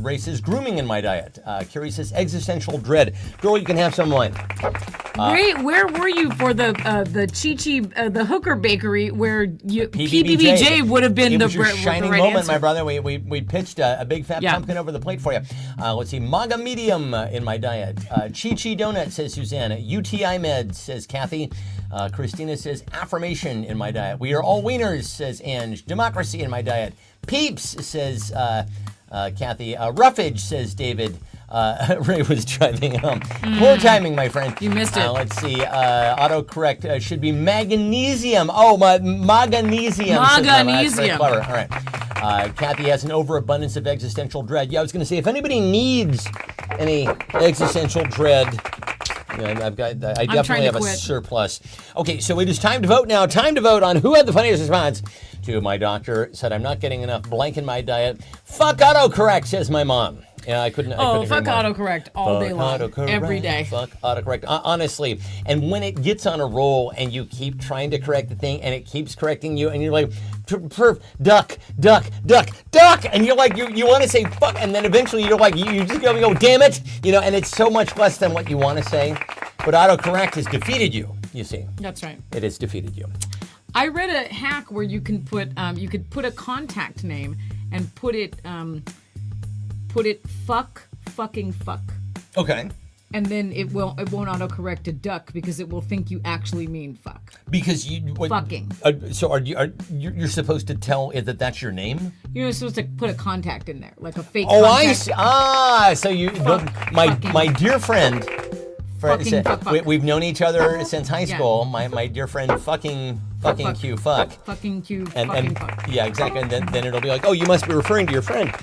Ray says grooming in my diet. Carrie says existential dread. Girl, you can have some of mine. Ray, where were you for the Chi-Chi, the hooker bakery, where PBBJ would have been it the was your right shining right moment, answer. my brother. We pitched a big fat pumpkin over the plate for you. Let's see, Maga Medium in my diet. Chi-Chi Donut, says Suzanne. UTI Med, says Kathy. Christina says affirmation in my diet. We are all wieners, says Ange. Democracy in my diet. Peeps, says Kathy. Roughage, says David. Ray was driving home. Poor timing, my friend. You missed it. Let's see. Autocorrect should be magnesium. Oh, magnesium. That's very Magnesium. clever. All right. Kathy has an overabundance of existential dread. Yeah, I was going to say, if anybody needs any existential dread, I definitely have a surplus. Okay, so it is time to vote now. Time to vote on who had the funniest response to my doctor said I'm not getting enough blank in my diet. Fuck autocorrect, says my mom. Yeah, I couldn't. Oh, I couldn't fuck agree more. autocorrect all day long, every day. Fuck autocorrect. Honestly, and when it gets on a roll and you keep trying to correct the thing and it keeps correcting you and you're like, perf, duck, and you're like, you want to say fuck, and then eventually you're like, you just go, damn it, and it's so much less than what you want to say. But autocorrect has defeated you, you see. That's right. It has defeated you. I read a hack where you can put a contact name and put it fucking fuck. Okay. And then it won't autocorrect to duck because it will think you actually mean fuck. Because Fucking. So you're supposed to tell it that that's your name? You're supposed to put a contact in there, like a fake Oh, contact. I see. So my dear friend. We've known each other since high school. My dear friend fucking Q fuck. Fucking Q And fuck. yeah, exactly. And then it'll be like, oh, you must be referring to your friend.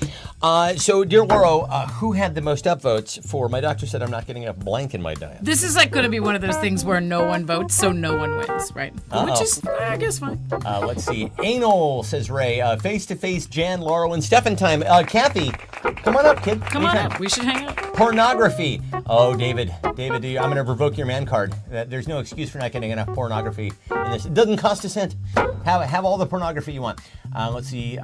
So, dear Lauro, who had the most upvotes for my doctor said I'm not getting enough blank in my diet? This is like going to be one of those things where no one votes, so no one wins, right? Which is, I guess, fine. Let's see. Anal, says Ray. Face-to-face Jan, Lauro, and Stefan time. Kathy, come on up, kid. Come on up. We should hang out. Pornography. Oh, David, I'm going to revoke your man card. There's no excuse for not getting enough pornography in this. It doesn't cost a cent. Have all the pornogaphy you want. Let's see.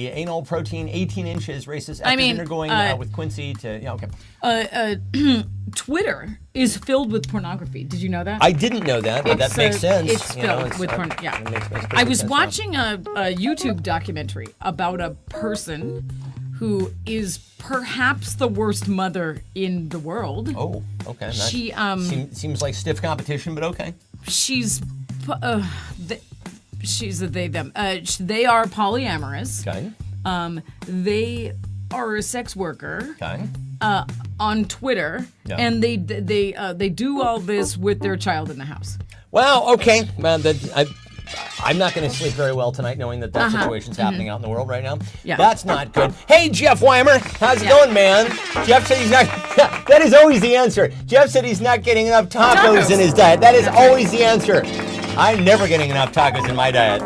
Anal protein, 18 inches. Racist. After dinner going with Quincy to. Yeah, okay. Twitter is filled with pornography. Did you know that? I didn't know that, but that makes sense. It's filled with porn. Yeah. It makes perfect I was sense. watching a YouTube documentary about a person who is perhaps the worst mother in the world. Oh, okay. She seems like stiff competition, but okay. she's she's a they them. They are polyamorous. Okay. They are a sex worker. Okay. On Twitter, Yeah. and they do all this with their child in the house. Well, okay. Well, I'm not going to sleep very well tonight knowing that situation's happening out in the world right now. Yeah. That's not good. Hey, Jeff Weimer. How's it going, man? Jeff said he's not... That is always the answer. Jeff said he's not getting enough tacos in his diet. That is always the answer. I'm never getting enough tacos in my diet.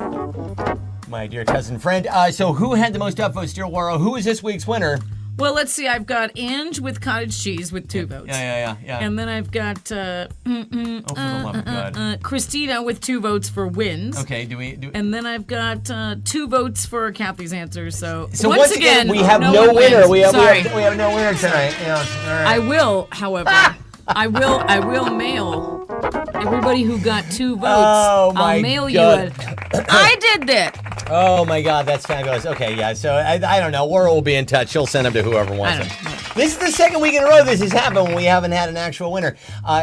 My dear cousin friend. So who had the most upvotes, dear Lauro? Who is this week's winner? Well, let's see. I've got Ange with cottage cheese with 2 votes. Yeah. And then I've got Oh, for the love of God. Christina with 2 votes for wins. Okay, do we... And then I've got 2 votes for Kathy's answer. So once again, we have no one winner. wins. We have Sorry. no winner tonight. Yeah, all right. I will, however, I will mail everybody who got 2 votes. Oh, my I'll mail God. you I did that. Oh my God, that's fabulous. Okay, yeah. So I don't know. Laura will be in touch. She'll send them to whoever wants them. This is the second week in a row this has happened when we haven't had an actual winner.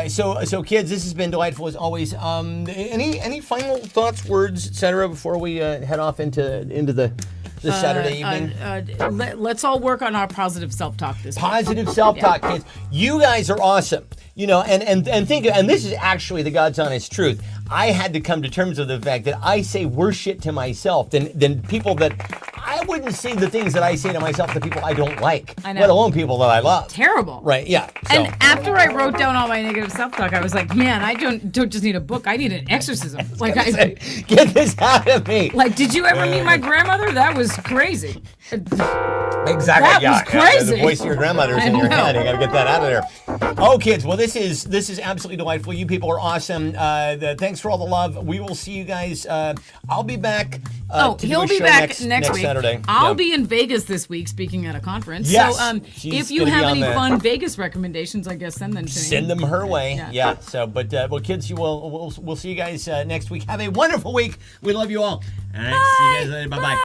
So kids, this has been delightful as always. Any final thoughts, words, etc. before we head off into the Saturday evening? Let's all work on our positive self-talk this week. Positive self-talk, kids. You guys are awesome. You know, and think, and this is actually the God's honest truth. I had to come to terms with the fact that I say worse shit to myself than people that I wouldn't say the things that I say to myself to people I don't like, I know. let alone people that I love. Terrible. Right? Yeah. So. And after I wrote down all my negative self-talk, I was like, man, I don't just need a book. I need an exorcism. Like, get this out of me. Like, did you ever meet my grandmother? That was crazy. Exactly. That was crazy. The voice of your grandmother's in your head. You got to get that out of there. Oh, kids. Well, this is absolutely delightful. You people are awesome. Thanks for all the love. We will see you guys. I'll be back. To do he'll a be show back next week. Saturday. I'll be in Vegas this week speaking at a conference. Yes. So She's if you gonna be have on any the- fun Vegas recommendations, I guess send them to me. Send them her way. Yeah. Yeah. So, but well, kids, we'll see you guys next week. Have a wonderful week. We love you all. All right. See you guys later. Bye bye.